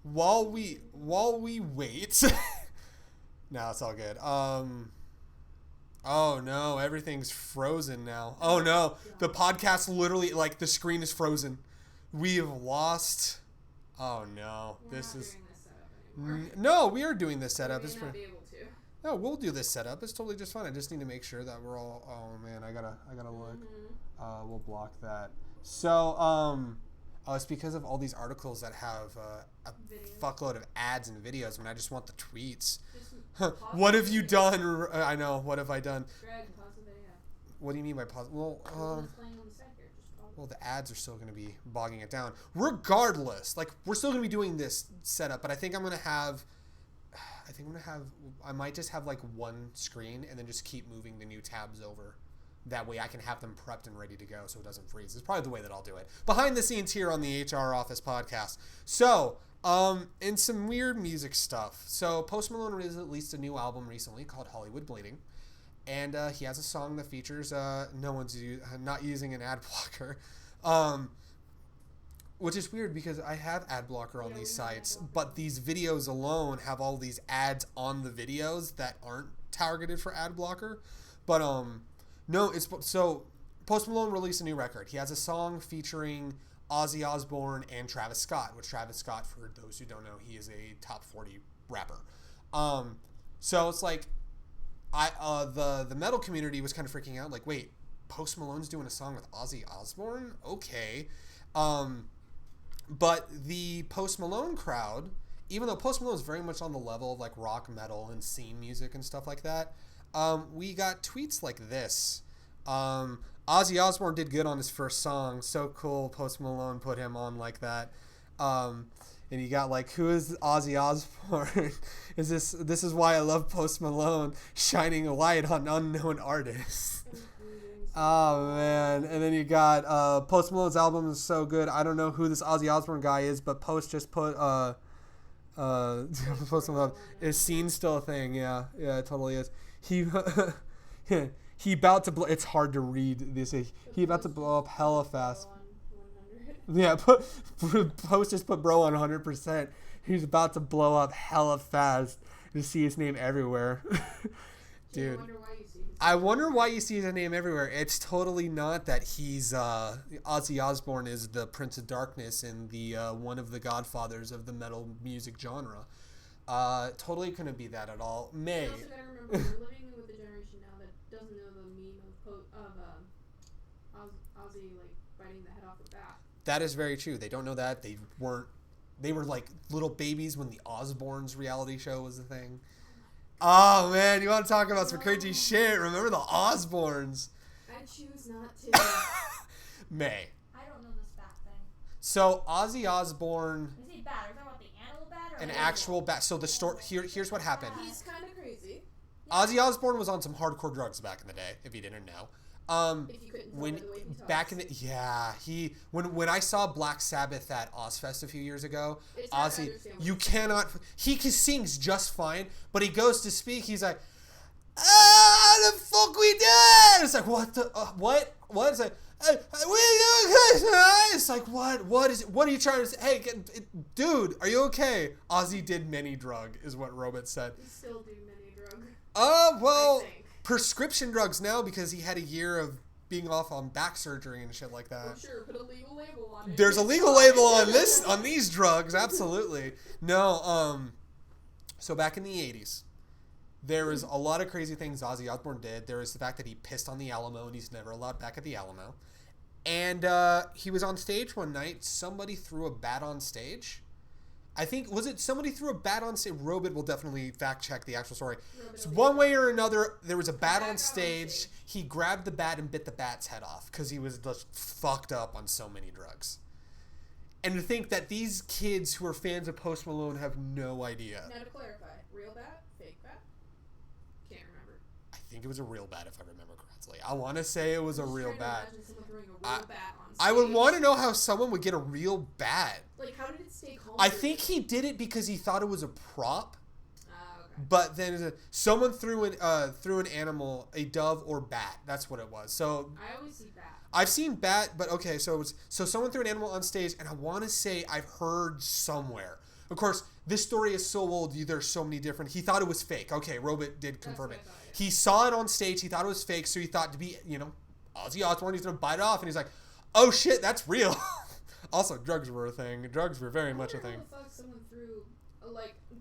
while we wait, No, it's all good. Oh no, everything's frozen now. Oh no, the podcast literally, like, the screen is frozen. We have lost. Oh no, We're this not is. doing this setup anymore. No, we are doing this setup. We It's may for. not be able to. No, we'll do this setup. It's totally just fine. I just need to make sure that we're all. Oh man, I gotta look. Mm-hmm. We'll block that. So, oh, it's because of all these articles that have a Videos. fuckload of ads and videos. When I just want the tweets. Just Huh, pause what the have you video. done? I know. What have I done? Greg, pause the video. What do you mean by pause? Well, It's playing on the side here. Just pause it. well, the ads are still going to be bogging it down. Regardless, like, we're still going to be doing this setup, but I think I'm going to have. I might just have like one screen and then just keep moving the new tabs over. That way I can have them prepped and ready to go so it doesn't freeze. It's probably the way that I'll do it. Behind the scenes here on the HR Office podcast. So, and some weird music stuff. So, Post Malone released a new album recently called Hollywood Bleeding. And he has a song that features not using an ad blocker. Which is weird because I have ad blocker on these sites, but these videos alone have all these ads on the videos that aren't targeted for ad blocker. But no, it's so Post Malone released a new record. He has a song featuring Ozzy Osbourne and Travis Scott, which Travis Scott, for those who don't know, he is a top 40 rapper. So it's like the metal community was kind of freaking out, like, wait, Post Malone's doing a song with Ozzy Osbourne? Okay. But the Post Malone crowd, even though Post Malone is very much on the level of like rock, metal, and scene music and stuff like that, we got tweets like this. Ozzy Osbourne did good on his first song. So cool. Post Malone put him on like that. And you got like, who is Ozzy Osbourne? This is why I love Post Malone, shining a light on unknown artists. Oh man. And then you got Post Malone's album is so good. I don't know who this Ozzy Osbourne guy is, but Post just put Post Malone. Is scene still a thing? Yeah, it totally is. He about to blow. It's hard to read this. He about to blow up hella fast. Yeah, Post just put bro on 100%. He's about to blow up hella fast. To see his name everywhere. Dude. I wonder why you see his name everywhere. It's totally not that he's Ozzy Osbourne is the Prince of Darkness and the one of the godfathers of the metal music genre. Totally couldn't be that at all. May. You also gotta remember, we're living with a generation now that doesn't know the meme of Ozzy like biting the head off a bat. That is very true. They don't know that. They were like little babies when the Osbournes reality show was a thing. Oh man, you want to talk about some crazy shit? Remember the Osbournes? I choose not to. May. I don't know this bat thing. So Ozzy Osbourne, Is he bat? Are you talking about the animal bat or an the actual bat. So the story here's what happened. He's kind of crazy. Ozzy Osbourne was on some hardcore drugs back in the day, if you didn't know. If you couldn't tell When by the way he talks. back in the when I saw Black Sabbath at Ozfest a few years ago, It's hard to Ozzy, understand what you he's saying. cannot. He sings just fine, but he goes to speak. He's like, "Ah, the fuck we did!" It's like, what the what? What is it? It's like, what is it? What are you trying to say? Hey, dude, are you okay? Ozzy did many drug, is what Robot said. We still do many drugs. Well, I think. prescription drugs now because he had a year of being off on back surgery and shit like that. Oh, sure, put a legal label on it. There's a legal label on these drugs, absolutely. No, so back in the 80s, there was a lot of crazy things Ozzy Osbourne did. There was the fact that he pissed on the Alamo and he's never allowed back at the Alamo. And he was on stage one night. Somebody threw a bat on stage. I think, was it somebody threw a bat on stage? Robot will definitely fact check the actual story. So one way or another, there was a bat on stage. He grabbed the bat and bit the bat's head off because he was just fucked up on so many drugs. And to think that these kids who are fans of Post Malone have no idea. Now to clarify, real bat, fake bat? Can't remember. I think it was a real bat if I remember correctly. I want to say it was a real bat. I would want to know how someone would get a real bat. Like, how did it stay calm? I think he did it because he thought it was a prop. Okay. But then someone threw an animal, a dove or bat. That's what it was. So I always see bat. I've seen bat, but okay. So someone threw an animal on stage, and I want to say I've heard somewhere Of course, this story is so old. There's so many different. He thought it was fake. Okay, Robot did confirm it. Thought, yeah. He saw it on stage. He thought it was fake, so he thought to be, Ozzy Osbourne. He's gonna bite it off, and he's like, "Oh shit, that's real." Also, drugs were a thing. Drugs were very much a thing. How the fuck someone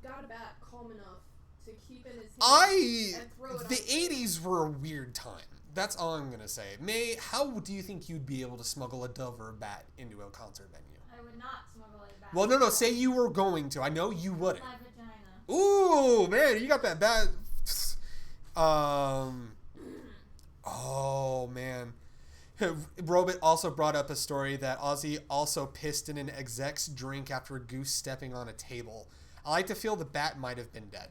got a bat calm enough to keep in his hand and throw it The 80s were a weird time. That's all I'm gonna say. May, how do you think you'd be able to smuggle a dove or a bat into a concert venue? I would not smuggle a bat. Well, no. Say you were going to. I know you wouldn't. My vagina. Ooh, man, you got that bad. Oh man. Robot also brought up a story that Ozzy also pissed in an exec's drink after a goose stepping on a table. I like to feel the bat might have been dead.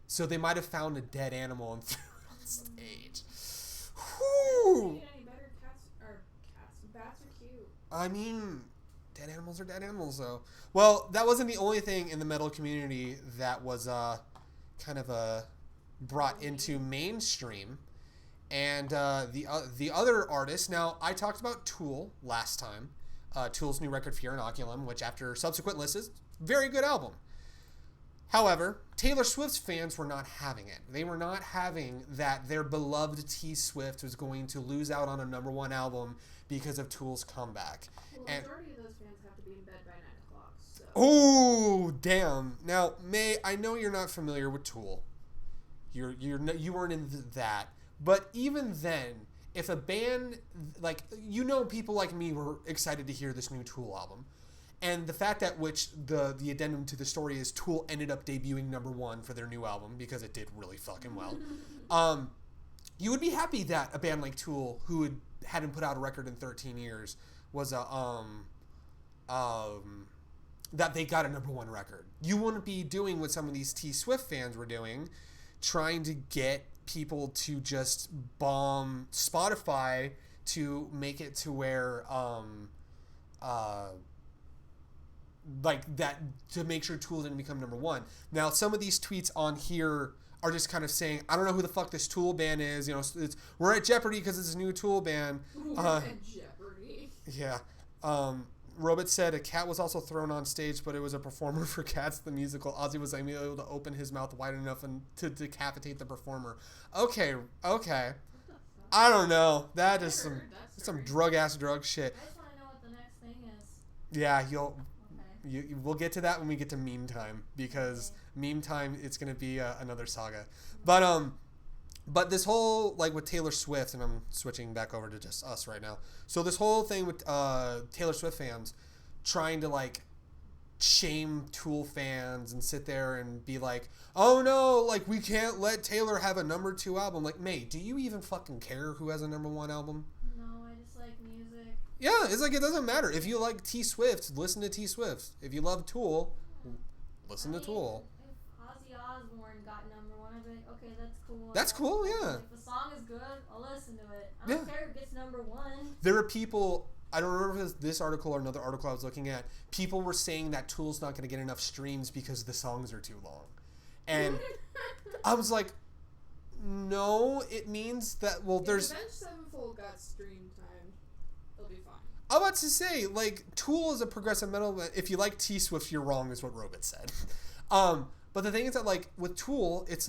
So they might have found a dead animal and threw it on stage. Whew. Any better bats are cute. I mean, dead animals are dead animals, though. Well, that wasn't the only thing in the metal community that was kind of brought into mainstream. And the other artists, now I talked about Tool last time. Tool's new record, Fear Inoculum, which after subsequent lists, very good album. However, Taylor Swift's fans were not having it. They were not having that their beloved T Swift was going to lose out on a #1 album because of Tool's comeback. Well, the majority of those fans have to be in bed by 9 o'clock. So. Oh, damn. Now, May, I know you're not familiar with Tool. You weren't into that. But even then, if a band, people like me were excited to hear this new Tool album. And the fact that which the addendum to the story is Tool ended up debuting #1 for their new album because it did really fucking well. You would be happy that a band like Tool, who hadn't put out a record in 13 years, was that they got a #1 record. You wouldn't be doing what some of these T Swift fans were doing, trying to get people to just bomb Spotify to make it to where to make sure Tool didn't become #1. Now, some of these tweets on here are just kind of saying, I don't know who the fuck this Tool band is. We're at jeopardy because it's a new Tool band. We're at jeopardy. Yeah. Robot said a cat was also thrown on stage, but it was a performer for Cats the Musical. Ozzy was able to open his mouth wide enough and to decapitate the performer. Okay. I don't know. That is some drug-ass drug shit. I just want to know what the next thing is. Yeah, we'll get to that when we get to meme time, because meme time, it's going to be another saga. But this whole, with Taylor Swift, and I'm switching back over to just us right now. So this whole thing with Taylor Swift fans trying to, shame Tool fans and sit there and be like, oh no, we can't let Taylor have a #2 album. May, do you even fucking care who has a #1 album? No, I just like music. Yeah, it's it doesn't matter. If you like T Swift, listen to T Swift. If you love Tool, listen to Tool. If Ozzy Osbourne got #1, I'd be like, okay, that's cool. That's cool, yeah. If the song is good, I'll listen to it. I don't care if it gets #1. There are people, I don't remember if it was this article or another article I was looking at, people were saying that Tool's not going to get enough streams because the songs are too long. And I was like, no, it means that, there's... If Avenged Sevenfold got stream time, it'll be fine. I'm about to say, Tool is a progressive metal. If you like T Swift, you're wrong, is what Robot said. But the thing is that, with Tool, it's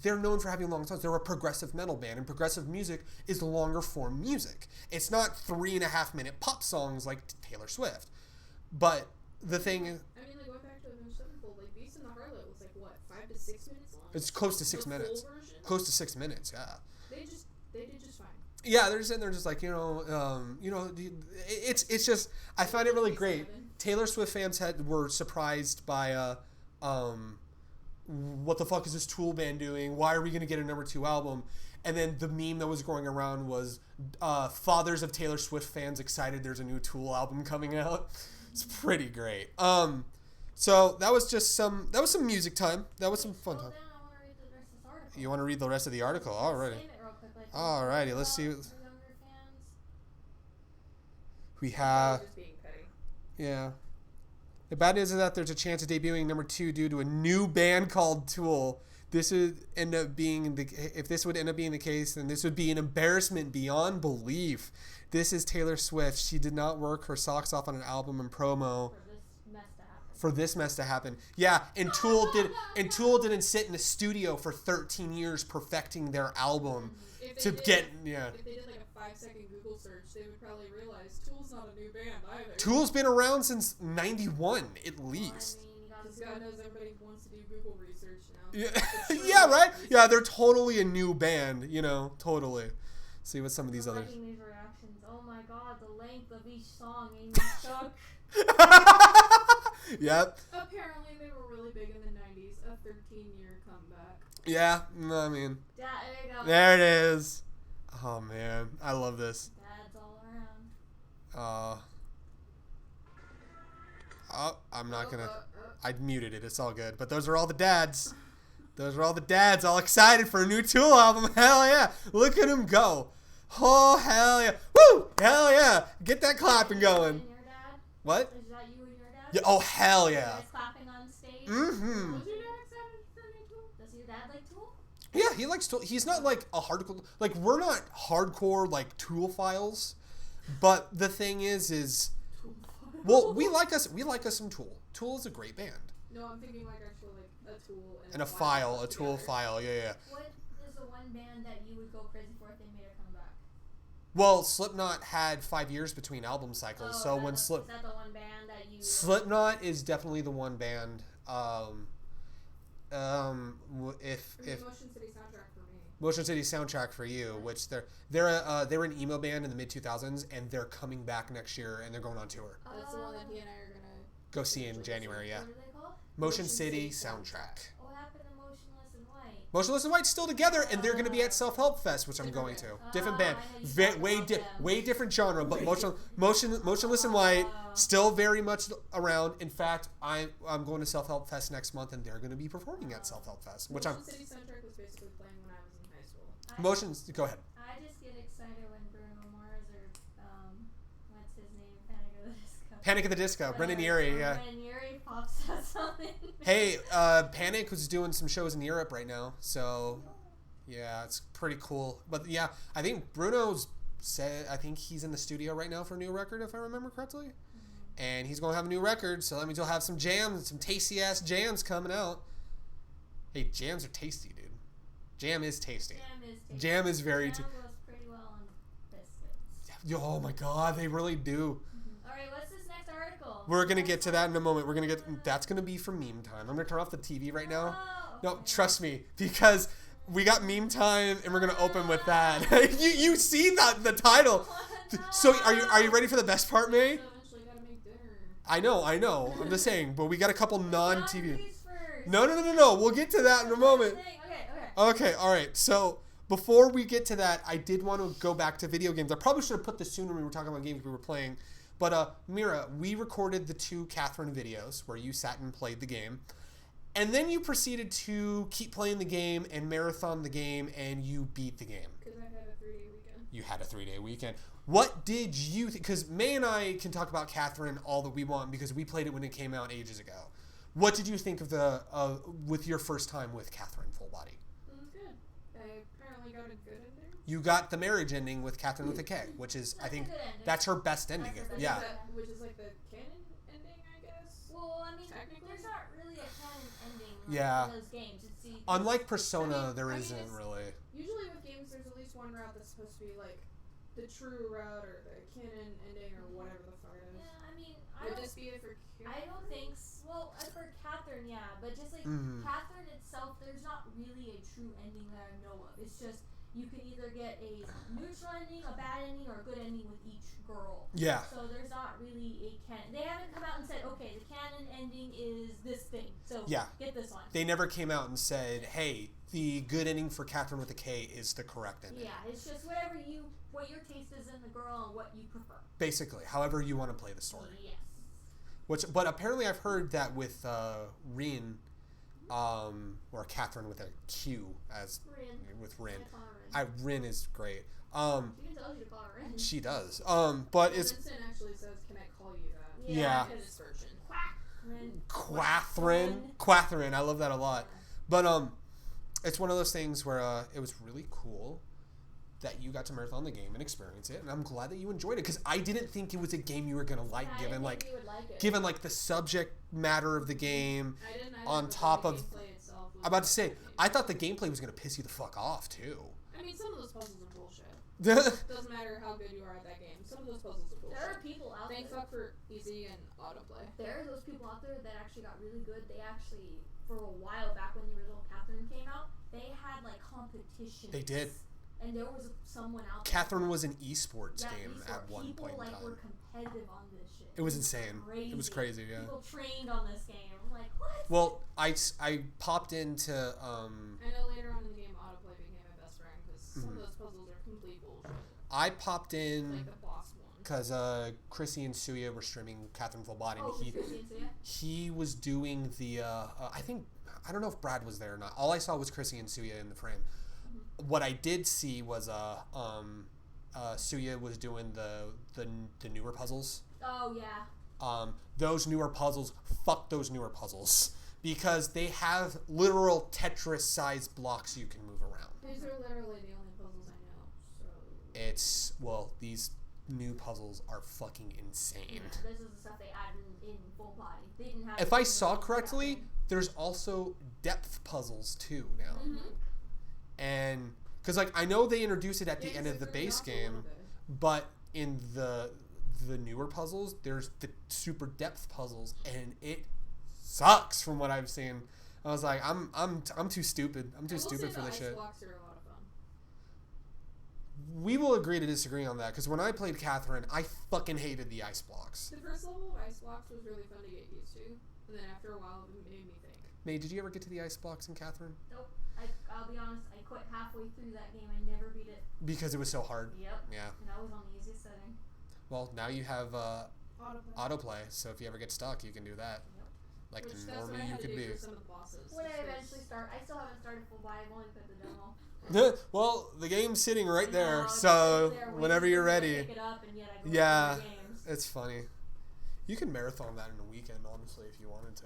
they're known for having long songs. They're a progressive metal band, and progressive music is longer form music. It's not 3.5-minute pop songs like Taylor Swift. But the thing is... I mean, going back to Avenged Sevenfold, Beast in the Harlot was 5 to 6 minutes long? It's close to 6 the minutes. Full version? Close to 6 minutes, yeah. They did just fine. Yeah, they're sitting there just it's just, I find it really great. Taylor Swift fans were surprised by what the fuck is this Tool band doing? Why are we going to get a #2 album? And then the meme that was going around was fathers of Taylor Swift fans excited there's a new Tool album coming out. It's pretty great. So that was some music time. That was some fun time. You want to read the rest of the article? Alrighty. Alrighty, let's see. We have... Yeah. The bad news is that there's a chance of debuting #2 due to a new band called Tool. If this would end up being the case, then this would be an embarrassment beyond belief. This is Taylor Swift. She did not work her socks off on an album and promo for this mess to happen. Yeah, and Tool didn't sit in a studio for 13 years perfecting their album If to they get did, If they did like a 5-second Google search, they would probably realize Tool's not a new band either. Tool's been around since 91 at least. Because God knows everybody wants to do Google research now. Yeah, yeah, right? Yeah, they're totally a new band, you know, totally. See what some of these other... These reactions. Oh my god, the length of each song ain't shook. Yep. Apparently they were really big in the 90s. A 13-year comeback. Yeah, I mean... Yeah, there you go. There it is. Oh, man. I love this. Dads all around. Oh, I'm not gonna... I muted it. It's all good. But those are all the dads. Those are all the dads all excited for a new Tool album. Hell yeah. Look at them go. Oh, hell yeah. Woo! Hell yeah. Get that clapping going. And your dad? What? Is that you and your dad? Yeah. Oh, hell You yeah. guys clapping on stage? Mm-hmm. Was your dad excited for new Tool? Does your dad like Tool? Yeah, he likes Tool. He's not like a hardcore... Like, we're not hardcore, like, Tool files. But the thing is... Well, we like us some Tool. Tool is a great band. No, I'm thinking like actual like a Tool And a file, a put Tool together. file, yeah. What is the one band that you would go crazy for if they made a comeback? Well, Slipknot had 5 years between album cycles, so when is that the one band that you... Slipknot is definitely the one band. If Motion City soundtrack for me. Motion City soundtrack for you, which they were an emo band in the mid 2000s, and they're coming back next year, and they're going on tour. That's the one that he and I are gonna Go see in January, yeah. What are they called? Motion City soundtrack. What happened to Motionless in White? Motionless and White's still together, and they're going to be at Self Help Fest, which I'm going to. Different band, way different genre, but Motionless and White still very much around. In fact, I'm going to Self Help Fest next month, and they're going to be performing at Self Help Fest, which Motion City soundtrack was basically playing when I was in high school. Motions. Go ahead. I just get excited when Bruno Mars or what's his name, Panic at the Disco. Panic at the Disco, Brendan Urie, yeah. Brendan Urie pops out something. Hey, Panic was doing some shows in Europe right now, so yeah, it's pretty cool. But yeah, I think Bruno's said, I think he's in the studio right now for a new record, if I remember correctly. Mm-hmm. And he's going to have a new record, so that means he'll have some jams, some tasty-ass jams coming out. Hey, jams are tasty, dude. Jam is tasty. Jam is very tasty. Jam goes pretty well on biscuits. Oh my god, they really do. Alright, what's this next article? We're going to get to that in a moment. That's going to be for meme time. I'm going to turn off the TV right now. No, trust me, because we got meme time, and we're going to open with that. you see the title. So are you ready for the best part, May? Eventually gotta make dinner. I know. I'm just saying, but we got a couple non-TV. No. We'll get to that in a moment. Okay, all right. So before we get to that, I did want to go back to video games. I probably should have put this sooner when we were talking about games we were playing. But Mira, we recorded the 2 Catherine videos where you sat and played the game. And then you proceeded to keep playing the game and marathon the game, and you beat the game. Because I had a 3-day weekend. You had a 3-day weekend. What did you think? Because May and I can talk about Catherine all that we want because we played it when it came out ages ago. What did you think of with your first time with Catherine Full Body? It was good. I apparently got a good ending. You got the marriage ending with Catherine with a K, which is, I think, that's her best ending. Yeah. Which is like the canon ending, I guess. Well, I mean, there's not really a canon ending in those games. Unlike Persona, there isn't really. Usually with games, there's at least one route that's supposed to be like the true route or the canon ending or whatever the fuck it is. Yeah, I mean, would this be it for Catherine? I don't think so. Well, for Catherine, yeah, but just like Catherine itself, there's not really a true ending that I know of. It's just you can either get a neutral ending, a bad ending, or a good ending with each girl. Yeah. So there's not really a canon. They haven't come out and said, okay, the canon ending is this thing. So get this one. They never came out and said, hey, the good ending for Catherine with a K is the correct ending. Yeah, it's just what your taste is in the girl and what you prefer. Basically, however you want to play the story. Yes. But apparently I've heard that with Rin, or Catherine with a Q with Rin. Rin is great. She can tell you to call her Rin. She does. But it's Vincent actually says, "Can I call you that?" Yeah. In his version. Quathrin. I love that a lot. But it's one of those things where it was really cool. that you got to marathon the game and experience it, and I'm glad that you enjoyed it because I didn't think it was a game you were gonna like, given like the subject matter of the game. On top of, I'm about to say, I thought the gameplay was gonna piss you the fuck off too. I mean, some of those puzzles are bullshit. Doesn't matter how good you are at that game. Some of those puzzles are bullshit. There are people out Thank there. fuck for easy and autoplay. There are those people out there that actually got really good. They actually, for a while back when the original Catherine came out, they had like competitions. They did. And there was someone out there. Catherine was an esports game esport. at one people, point in like, time. were competitive on this shit. It was insane. Crazy. It was crazy, yeah. People trained on this game. I'm like, what? Well, I popped into I know later on in the game, autoplay became my best friend because some of those puzzles are complete bullshit. I popped in Like the boss one. because Chrissy and Suya were streaming Catherine Full Body. Oh, And he was doing the I don't know if Brad was there or not. All I saw was Chrissy and Suya in the frame. What I did see was Suya was doing the newer puzzles. Oh yeah. Those newer puzzles, fuck those newer puzzles, because they have literal Tetris-sized blocks you can move around. These are literally the only puzzles I know. So These new puzzles are fucking insane. Yeah, this is the stuff they added in Full Body. They didn't have. If I saw correctly, there's also depth puzzles too now. And because like I know they introduced it at the end of the base game, but in the newer puzzles, there's the super depth puzzles, and it sucks from what I've seen. I was like, I'm too stupid. I'm too stupid for this shit. Blocks are a lot of fun. We will agree to disagree on that, because when I played Catherine, I fucking hated the ice blocks. The first level of ice blocks was really fun to get used to, and then after a while, it made me think. May, did you ever get to the ice blocks in Catherine? Nope. I'll be honest. I quit halfway through that game. I never beat it. Because it was so hard. Yep. Yeah. And that was on the easiest setting. Well, now you have Autoplay. autoplay, so if you ever get stuck, you can do that. Yep. Like Which the that's what I normie you had to could do be. for some of the bosses. When I eventually start, I still haven't started Full Body. I've only played the demo. Well, the game's sitting right I there, know, it's so there waiting whenever for you're me to ready. Pick it up, and yet I go Yeah, through the games. it's funny. You can marathon that in a weekend, honestly, if you wanted to.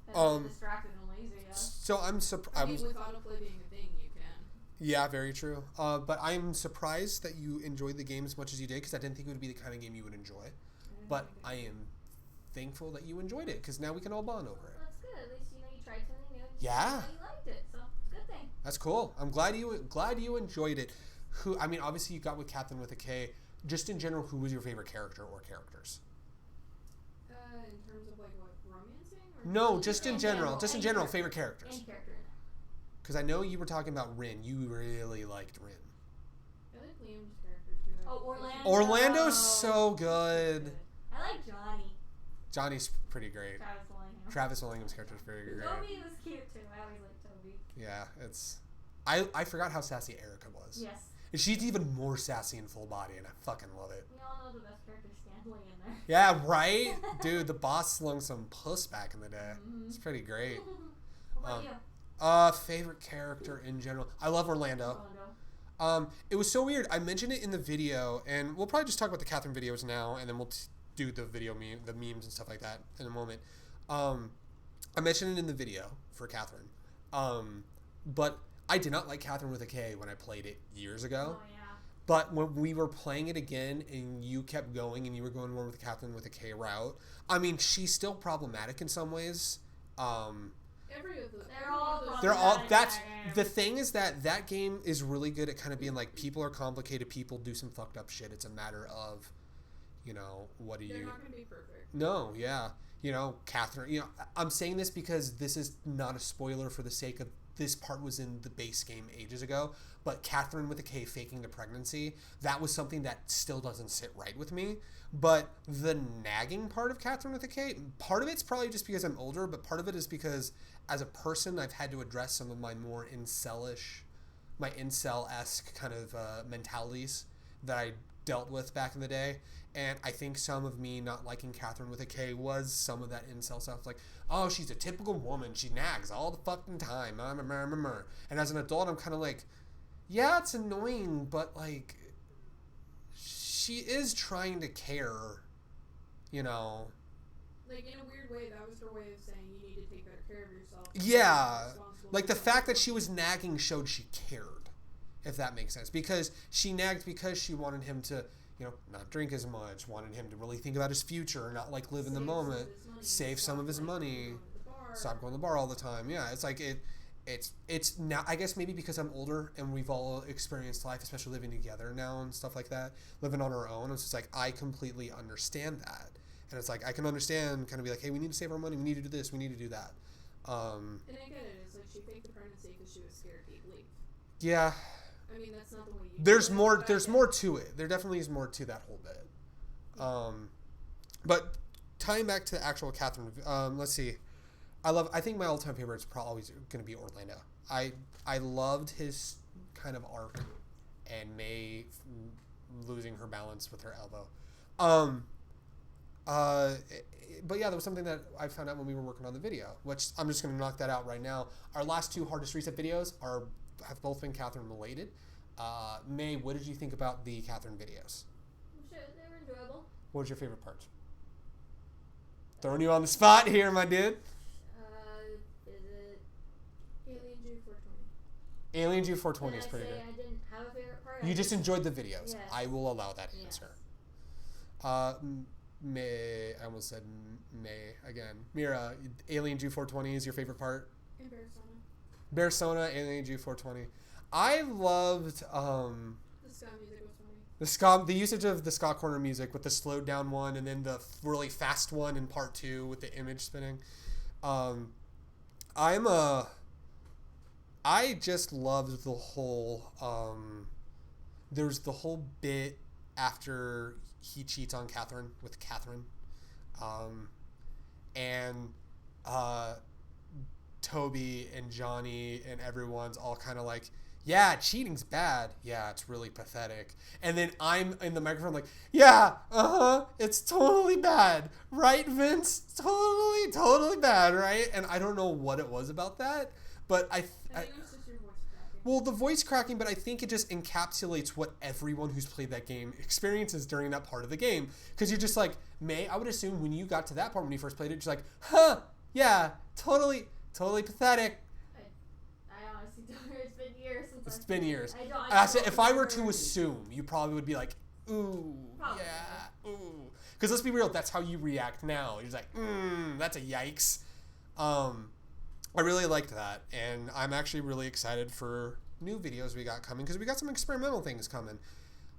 And I'm distracted and lazy. Yeah. So I'm I surprised. mean, with autoplay being a thing, you can. Yeah, very true. But I'm surprised that you enjoyed the game as much as you did, because I didn't think it would be the kind of game you would enjoy. But I am thankful that you enjoyed it, because now we can all bond over it. That's good. At least you tried something new. And Yeah. you liked it, so it's a good thing. That's cool. I'm glad you enjoyed it. I mean, obviously you got with Catherine with a K. Just in general, who was your favorite character or characters? In terms of like what, romancing? Or No, just in general. general. Just in general, favorite characters. Any character in it. Because I know you were talking about Rin. You really liked Rin. I like Liam's character too. Oh, Orlando. Orlando's so good. I like Johnny. Johnny's pretty great. Travis Willingham. Travis Willingham's character is very great. Toby was cute too. I always liked Toby. Yeah, it's... I forgot how sassy Erica was. Yes. And she's even more sassy in Full Body, and I fucking love it. We all know the best character Stanley in there. Yeah, right? Dude, the boss slung some puss back in the day. It's pretty great. What about you? Favorite character in general. I love Orlando. Orlando. It was so weird. I mentioned it in the video, and we'll probably just talk about the Catherine videos now, and then we'll do the the memes and stuff like that in a moment. I mentioned it in the video for Catherine. But I did not like Catherine with a K when I played it years ago. Oh, yeah. But when we were playing it again and you kept going and you were going more with Catherine with a K route, I mean, she's still problematic in some ways. They're all that's the thing is that game is really good at kind of being like, people are complicated, people do some fucked up shit. It's a matter of, what do you... They're not going to be perfect. No, yeah. Catherine, I'm saying this because this is not a spoiler for the sake of this part was in the base game ages ago, but Catherine with a K faking the pregnancy, that was something that still doesn't sit right with me. But the nagging part of Catherine with a K, part of it's probably just because I'm older, but part of it is because as a person, I've had to address some of my more my incel-esque kind of mentalities that I dealt with back in the day. And I think some of me not liking Catherine with a K was some of that incel stuff. Like, oh, she's a typical woman. She nags all the fucking time. And as an adult, I'm kind of like, yeah, it's annoying, but like, she is trying to care, Like, in a weird way, that was her way of saying you need to take better care of yourself. Yeah. Like, the fact that she was nagging showed she cared. if that makes sense. Because she nagged because she wanted him to, not drink as much, wanted him to really think about his future, not like live in the moment, save some of his money, stop going to the bar all the time. Yeah, it's like it's now, I guess maybe because I'm older and we've all experienced life, especially living together now and stuff like that, living on our own. It's just like, I completely understand that. And it's like, I can understand, kind of be like, hey, we need to save our money. We need to do this. We need to do that. And I get it. It's like she faked the pregnancy because she was scared he'd leave. Yeah. I mean, that's not the way you There's more. There's more to it. There definitely is more to that whole bit. But tying back to the actual Catherine, let's see. I think my all-time favorite is probably always going to be Orlando. I loved his kind of arc and May losing her balance with her elbow. But yeah, there was something that I found out when we were working on the video, which I'm just going to knock that out right now. Our last 2 hardest reset videos have both been Catherine related. May, what did you think about the Catherine videos? Sure, they were enjoyable. What was your favorite part? Throwing you on the spot here, my dude. Is it Alien G420? Alien G420 is pretty good. I didn't have a favorite part. You just enjoyed the videos. Yes. I will allow that Yes. answer. May, I almost said May again. Mira, Alien G420 is your favorite part? And Bearsona, Alien G420. I loved the ska music was funny. the usage of the ska corner music with the slowed down one and then the really fast one in part 2 with the image spinning. I just loved the whole there's the whole bit after he cheats on Catherine with Catherine. And Toby and Johnny and everyone's all kind of like, yeah, cheating's bad. Yeah, it's really pathetic. And then I'm in the microphone like, yeah, it's totally bad. Right, Vince? Totally bad, right? And I don't know what it was about that, but I think it was just your voice cracking. well, the voice cracking, but I think it just encapsulates what everyone who's played that game experiences during that part of the game. Because you're just like, May, I would assume when you got to that part when you first played it, you're like, yeah, totally pathetic. I honestly don't know. It's been years since It's been years. I said, if I were to assume, you probably would be like, ooh, Probably. yeah, ooh. Because let's be real, that's how you react now. You're just like, that's a yikes. I really liked that, and I'm actually really excited for new videos we got coming, because we got some experimental things coming.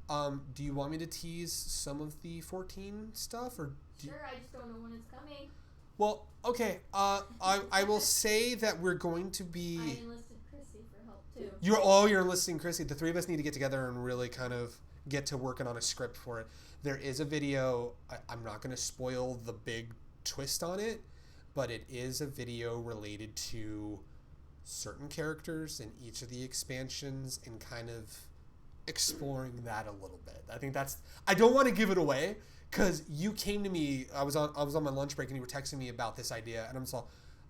Do you want me to tease some of the 14 stuff, or Sure, I just don't know when it's coming. Well, okay. I will say that we're going to be. I enlisted Chrissy for help too. You're enlisting Chrissy. The 3 of us need to get together and really kind of get to working on a script for it. There is a video. I'm not going to spoil the big twist on it, but it is a video related to certain characters in each of the expansions and kind of exploring that a little bit. I think that's. I don't want to give it away. Because you came to me, I was on my lunch break and you were texting me about this idea, and I'm just like,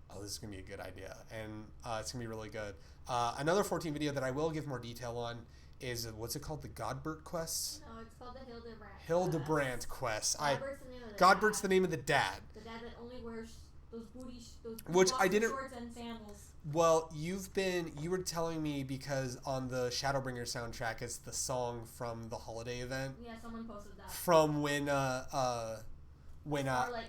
oh, this is going to be a good idea, and it's going to be really good. Another 14 video that I will give more detail on is, what's it called, the Godbert quests? No, it's called the Hildebrandt. Hildebrandt quests. Godbert's the name of the Godbert's dad. the name of the dad. The dad that only wears those those Which I boxer didn't- shorts and sandals. Well, you were telling me because on the Shadowbringer soundtrack, it's the song from the holiday event. Yeah, someone posted that. From when Starlight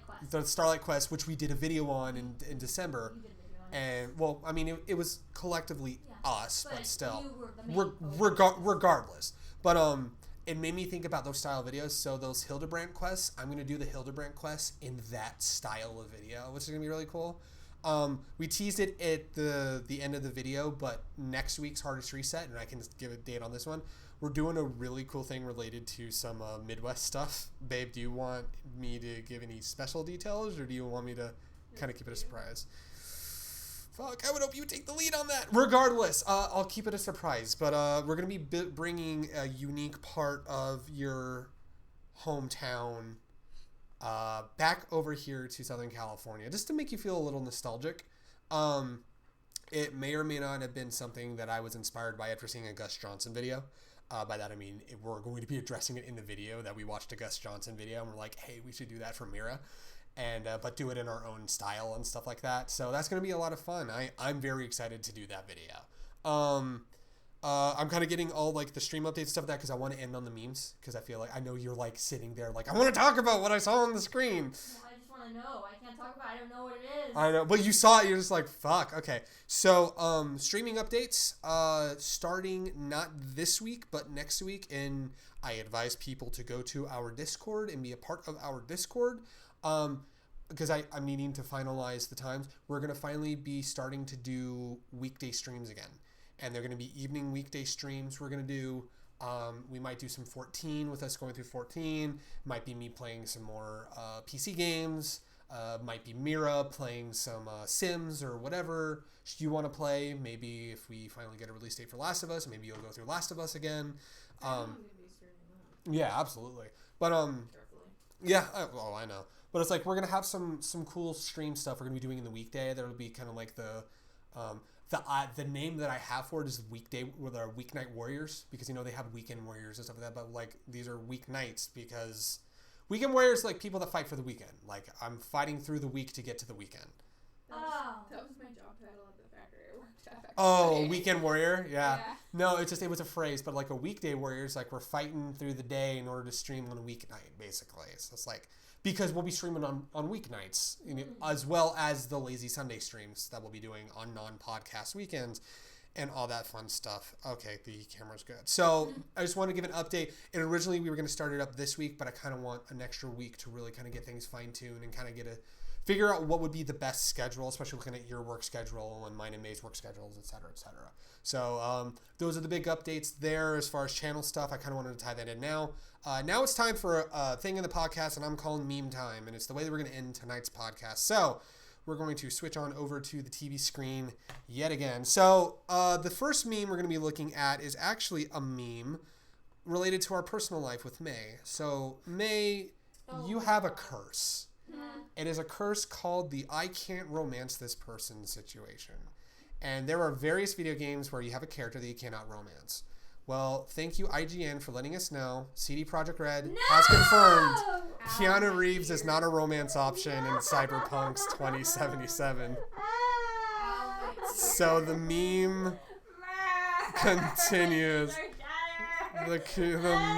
Quest. the Starlight Quest, which we did a video on in December. You did a video on it. And well, I mean, it was collectively us, but still, you were the main regardless. But it made me think about those style videos. So those Hildebrandt quests, I'm gonna do the Hildebrandt quests in that style of video, which is gonna be really cool. We teased it at the end of the video, but next week's hardest reset, and I can just give a date on this one. We're doing a really cool thing related to some Midwest stuff. Babe, do you want me to give any special details, or do you want me to kind of keep it a surprise? Fuck, I would hope you would take the lead on that. Regardless, I'll keep it a surprise. But we're going to be bringing a unique part of your hometown back over here to Southern California, just to make you feel a little nostalgic. It may or may not have been something that I was inspired by after seeing a Gus Johnson video. By that I mean we're going to be addressing it in the video that we watched a Gus Johnson video, and we're like, hey, we should do that for Mira, and but do it in our own style and stuff like that. So that's going to be a lot of fun. I'm very excited to do that video. I'm kind of getting all like the stream updates and stuff like that because I want to end on the memes because I feel like I know you're like sitting there like I want to talk about what I saw on the screen. Well, I just want to know. I can't talk about it. I don't know what it is. I know, but you saw it. You're just like, fuck. Okay. So, streaming updates, starting not this week, but next week. And I advise people to go to our Discord and be a part of our Discord. Because I'm needing to finalize the times. We're going to finally be starting to do weekday streams again. And they're going to be evening weekday streams. We're going to do, we might do some 14 with us going through 14. Might be me playing some more PC games. Might be Mira playing some Sims or whatever you want to play. Maybe if we finally get a release date for Last of Us, maybe you'll go through Last of Us again. Yeah, absolutely. But yeah, well, I know. But it's like we're gonna have some cool stream stuff we're gonna be doing in the weekday. That'll be kind of like the name that I have for it is weekday with our weeknight warriors because they have weekend warriors and stuff like that. But like these are weeknights because weekend warriors are like people that fight for the weekend. Like I'm fighting through the week to get to the weekend. That was my job title at the factory I worked at. Oh, weekend warrior, yeah. No, it was a phrase, but like a weekday warrior is like we're fighting through the day in order to stream on a weeknight, basically. So it's like because we'll be streaming on weeknights, as well as the lazy Sunday streams that we'll be doing on non-podcast weekends and all that fun stuff. Okay, the camera's good. So I just want to give an update. And originally we were going to start it up this week, but I kind of want an extra week to really kind of get things fine-tuned and kind of figure out what would be the best schedule, especially looking at your work schedule and mine and May's work schedules, et cetera, et cetera. So those are the big updates there as far as channel stuff. I kind of wanted to tie that in now. Now it's time for a thing in the podcast, and I'm calling meme time, and it's the way that we're going to end tonight's podcast. So we're going to switch on over to the TV screen yet again. So the first meme we're going to be looking at is actually a meme related to our personal life with May. So May, you have a curse. It is a curse called the I can't romance this person situation. And there are various video games where you have a character that you cannot romance. Well, thank you IGN for letting us know. CD Projekt Red has confirmed Keanu Reeves is not a romance option in Cyberpunk's 2077. So the meme continues. The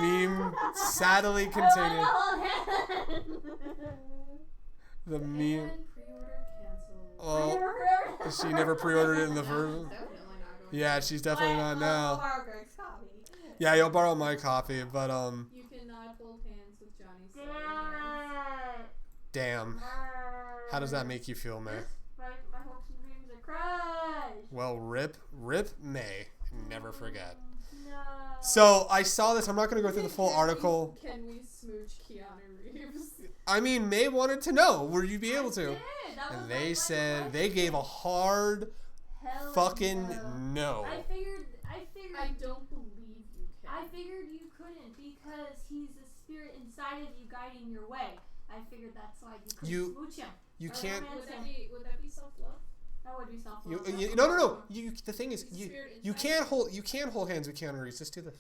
meme sadly continues. The meme. Oh, she never pre-ordered it in the version. Yeah, she's definitely not now. Yeah, you'll borrow my copy, but You cannot hold hands with Johnny's. Damn. How does that make you feel, May? My hopes and dreams are crushed. Well, rip May. Never forget. No. So I saw this. I'm not going to go through the full article. Can we smooch Keanu Reeves? I mean, May wanted to know. Would you be able to? And they my said they gave a hard fucking no. I figured. I don't believe you can. I figured you couldn't because he's a spirit inside of you guiding your way. I figured that's why you couldn't smooch him. You can't. Would that be self-love? That would be self-love. No. The thing is, you can't hold hands with Keanu Reeves. Just do this.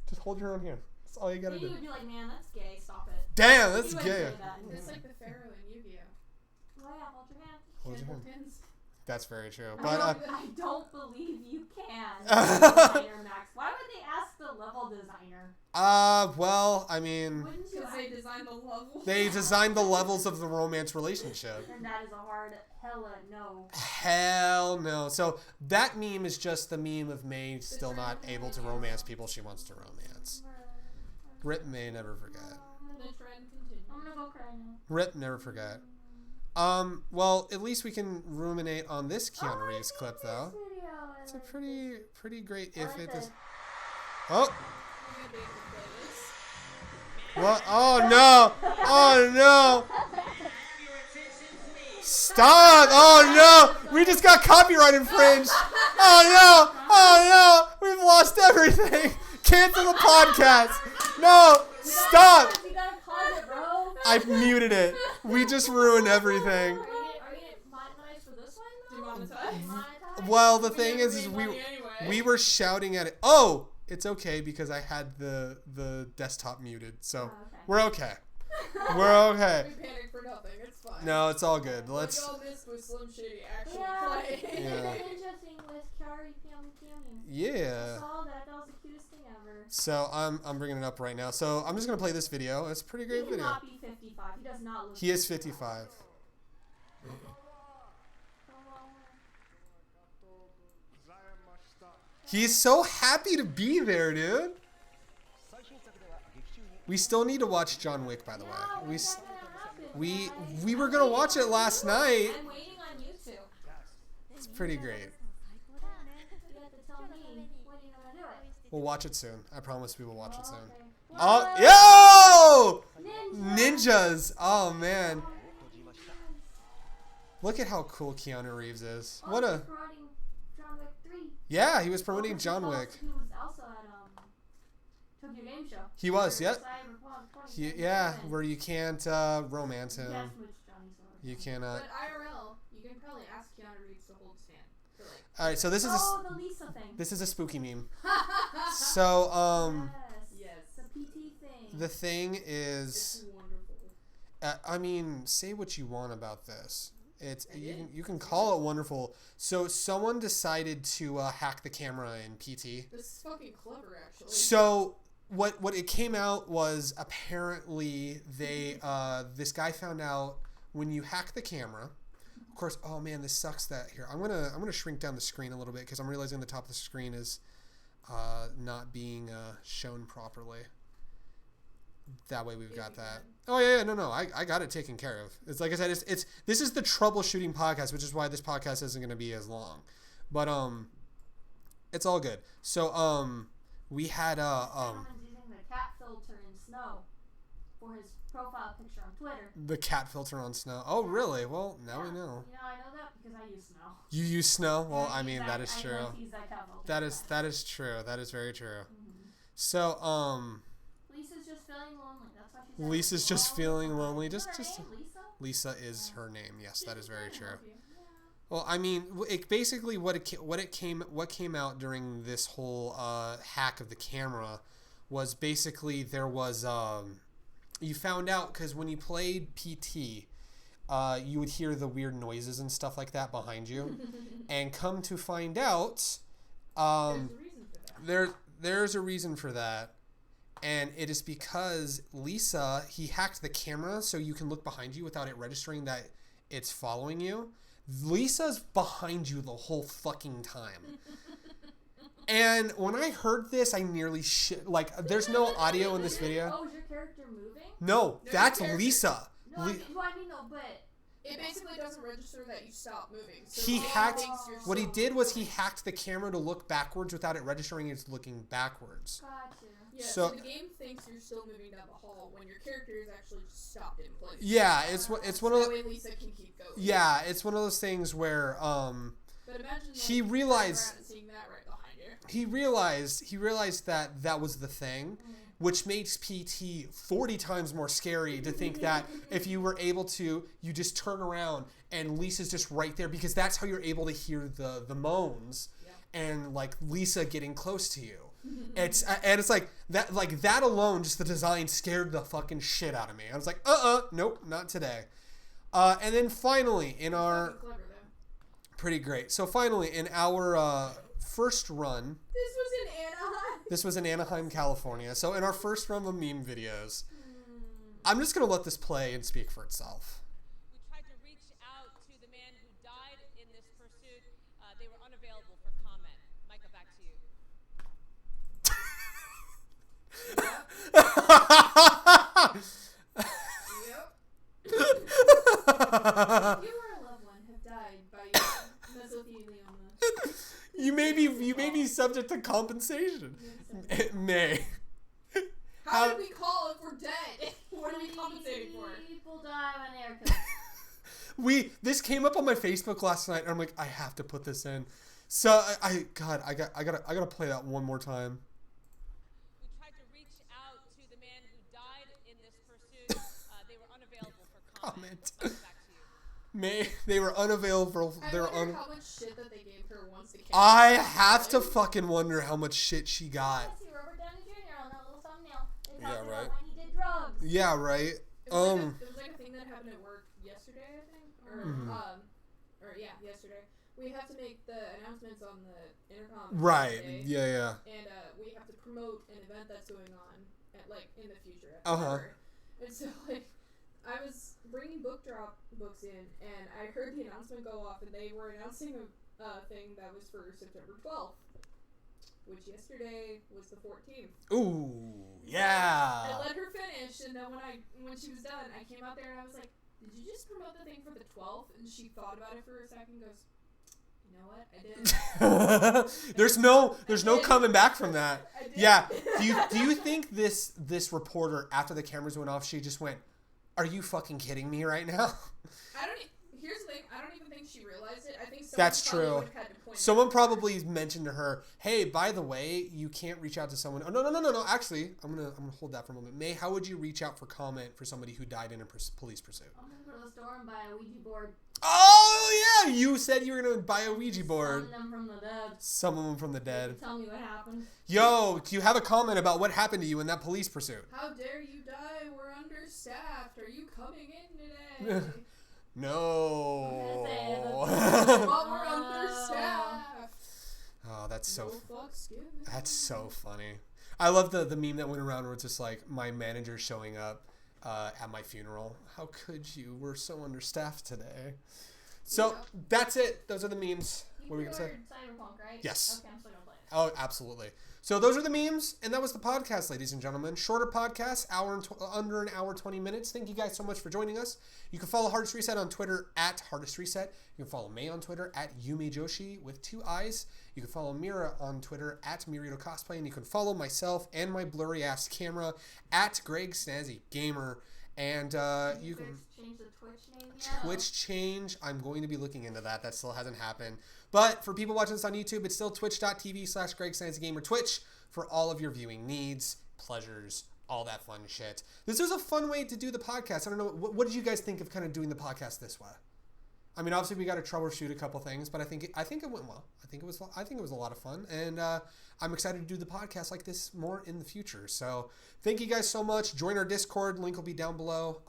Just hold your own hand. That's all you gotta do. He would be like, man, that's gay. Stop it. Damn, that's He wouldn't gay. say that. It's like the Pharaoh in Yu-Gi-Oh. Oh yeah, hold your hand. Hold your hand. Hands. That's very true. I But don't believe you can. Designer Max. Why would they ask the level designer? well, I mean, Wouldn't you? Because they designed the level. they designed the levels of the romance relationship. And that is a hard hella no. Hell no. So that meme is just the meme of May still not able to romance people she wants to romance. Rip May, never forget. The trend continues. I'm gonna go cry now. Rip, never forget. Well, at least we can ruminate on this Keanu Reeves clip, though. It's a pretty great if it is. Oh! What? Oh no! Oh no! Stop! Oh no! We just got copyright infringed! Oh no! Oh no! We've lost everything! Cancel the podcast! No! Stop! You gotta pause it, bro. I muted it. We just ruined everything. Are we gonna monetize for this one? Do you monetize? Well, the thing is we were shouting at it. Oh, it's okay because I had the desktop muted, so okay. we're okay. We're okay. We panicked for nothing. It's fine. No, it's all good. Let's. Like all this was Slim Shady actually Yeah. playing. Yeah. It's interesting with Kari Piami. So I'm bringing it up right now. So I'm just gonna play this video. It's a pretty great He video. cannot be 55. He does not look. He is 55. He's so happy to be there, dude. We still need to watch John Wick, by the way. We were gonna watch it last night. I'm waiting on you two. It's pretty great. You have to tell me when you're gonna do it. We'll watch it soon. I promise we will watch it soon. Okay. Oh, yo! Ninja. Ninjas! Oh man, look at how cool Keanu Reeves is. What a Promoting John Wick 3. yeah! He was promoting John Wick. He was also at Tokyo Game Show. He was, yep. Cyberpunk Yeah, where you can't romance him. Yes, which Johnny saw. You cannot. But IRL, you can probably ask Keanu Reeves to hold his hand. For like, All right, so this is the Lisa thing. this is a spooky meme. So yes. The PT thing. the thing It's is, wonderful. I mean, say what you want about this. It's you can call it wonderful. So someone decided to hack the camera in PT. This is fucking clever, actually. So what it came out was apparently they this guy found out when you hack the camera. Of course, oh man, this sucks that here. I'm gonna shrink down the screen a little bit because I'm realizing the top of the screen is not being shown properly. That way we've got that. Oh yeah, no, I got it taken care of. It's like I said, it's this is the troubleshooting podcast, which is why this podcast isn't going to be as long. But it's all good. So we had Someone's using the cat filter in Snow for his profile picture on Twitter. the cat filter on Snow. Oh really? Well, now we know. You know, I know that because I use Snow. You use Snow? Well, And I mean that is I true. like to use that cat filter. That is true. That is very true. Mm-hmm. So Lisa's just feeling lonely. That's why she's. Lisa's just feeling lonely. Is Just her name Lisa? Lisa is her name. Yes, that is very true. Yeah. Well, I mean, it basically what came out during this whole hack of the camera was basically there was you found out because when you played PT, you would hear the weird noises and stuff like that behind you, and come to find out, there's a reason for that. And it is because Lisa, he hacked the camera so you can look behind you without it registering that it's following you. Lisa's behind you the whole fucking time. And when I heard this, I nearly shit. Like, there's no audio in this video. Oh, is your character moving? No, There's that's a character. Lisa. No, I mean no, but It basically doesn't register that you stop moving. So He the game hacked. thinks you're What he still did was he moving. hacked the camera to look backwards without it registering it's looking backwards. gotcha. Yeah, So- so the game thinks you're still moving down the hall when your character is actually just stopped in place. Yeah, it's one So of that the, way Lisa can keep going. yeah, it's one of those things where But imagine he like, realized- turning around and seeing that right behind you. he realized that that was the thing, which makes PT 40 times more scary to think that if you were able to, you just turn around and Lisa's just right there because that's how you're able to hear the moans and like Lisa getting close to you. It's like that alone, just the design scared the fucking shit out of me. I was like, nope, not today. And then finally in our Fucking clever though. pretty great. So finally in our first run. This was in Anaheim. This was in Anaheim, California. So in our first run of meme videos, I'm just going to let this play and speak for itself. We tried to reach out to the man who died in this pursuit. They were unavailable for comment. Micah, back to you. Yep. If you or a loved one have died by mesothelioma, You may be subject to compensation. It may. how did we call if we're dead? What are we compensating for? People die when they are killed. This came up on my Facebook last night, and I'm like, I have to put this in. So I gotta play that one more time. We tried to reach out to the man who died in this pursuit. They were unavailable for comment. Micah, back to you. They were unavailable. I They were wonder how much shit that they gave her once the camera. I have to fucking wonder how much shit she got. I see Robert Downey Jr. on that little thumbnail. They Yeah, talked right. about when he did drugs. Yeah, right. It was like a thing that happened at work yesterday, I think, or Mhm. or yeah, yesterday, we have to make the announcements on the intercom. Right. Today, Yeah. and we have to promote an event that's going on in the future. And so I was bringing books in, and I heard the announcement go off, and they were announcing a thing that was for September 12th, which yesterday was the 14th. Ooh, yeah. I let her finish, and then when she was done, I came out there and I was like, "Did you just promote the thing for the 12th?" And she thought about it for a second, goes, "You know what? I did." there's no coming back from that. I did. Yeah. Do you think this reporter, after the cameras went off, she just went, "Are you fucking kidding me right now?" Here's the thing. I don't even think she realized it. I think That's someone true. would have had to point Someone it out. probably mentioned to her, "Hey, by the way, you can't reach out to someone." Oh, no. Actually, I'm gonna hold that for a moment. May, how would you reach out for comment for somebody who died in a police pursuit? I'm gonna go to the store and buy a Ouija board. Oh yeah, you said you were gonna buy a Ouija board. Summon them from the dead. Summon them from the dead. Tell me what happened. Yo, do you have a comment about what happened to you in that police pursuit? How dare you die? We're understaffed. Are you coming in today? No. Well, we're understaffed. Oh, that's so. No fucks given. That's so funny. I love the meme that went around where it's just like my manager showing up at my funeral. How could you? We're so understaffed today. So that's it. Those are the memes. What were we gonna say? Cyberpunk, right? Yes. Okay, I'm still gonna play it. Oh, absolutely. So those are the memes, and that was the podcast, ladies and gentlemen. Shorter podcast, under an hour, 20 minutes. Thank you guys so much for joining us. You can follow Hardest Reset on Twitter at Hardest Reset. You can follow May on Twitter at Yumi Joshi with 2 eyes. You can follow Mira on Twitter at Mirito Cosplay, and you can follow myself and my blurry ass camera at Greg Snazzy Gamer. And you can change the Twitch name yet? Twitch change. I'm going to be looking into that. That still hasn't happened. But for people watching this on YouTube, it's still twitch.tv/GregSnazzyGamer. Twitch for all of your viewing needs, pleasures, all that fun shit. This was a fun way to do the podcast. I don't know. What did you guys think of kind of doing the podcast this way? I mean, obviously we got to troubleshoot a couple things, but I think it went well. I think it was a lot of fun, and I'm excited to do the podcast like this more in the future. So thank you guys so much. Join our Discord. Link will be down below.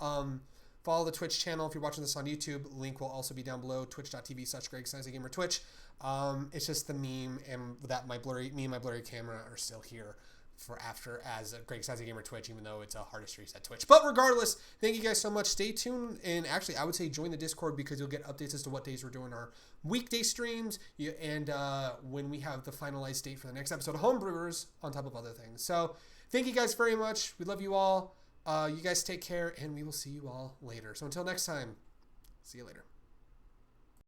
Follow the Twitch channel if you're watching this on YouTube. Link will also be down below. Twitch.tv/GregSnazzyGamer Twitch. It's just the meme and that my blurry camera are still here for after as a Greg Snazzy Gamer Twitch, even though it's a Hardest Reset Twitch. But regardless, thank you guys so much. Stay tuned, and actually, I would say join the Discord because you'll get updates as to what days we're doing our weekday streams and when we have the finalized date for the next episode of Homebrewers, on top of other things. So thank you guys very much. We love you all. You guys take care, and we will see you all later. So until next time, see you later.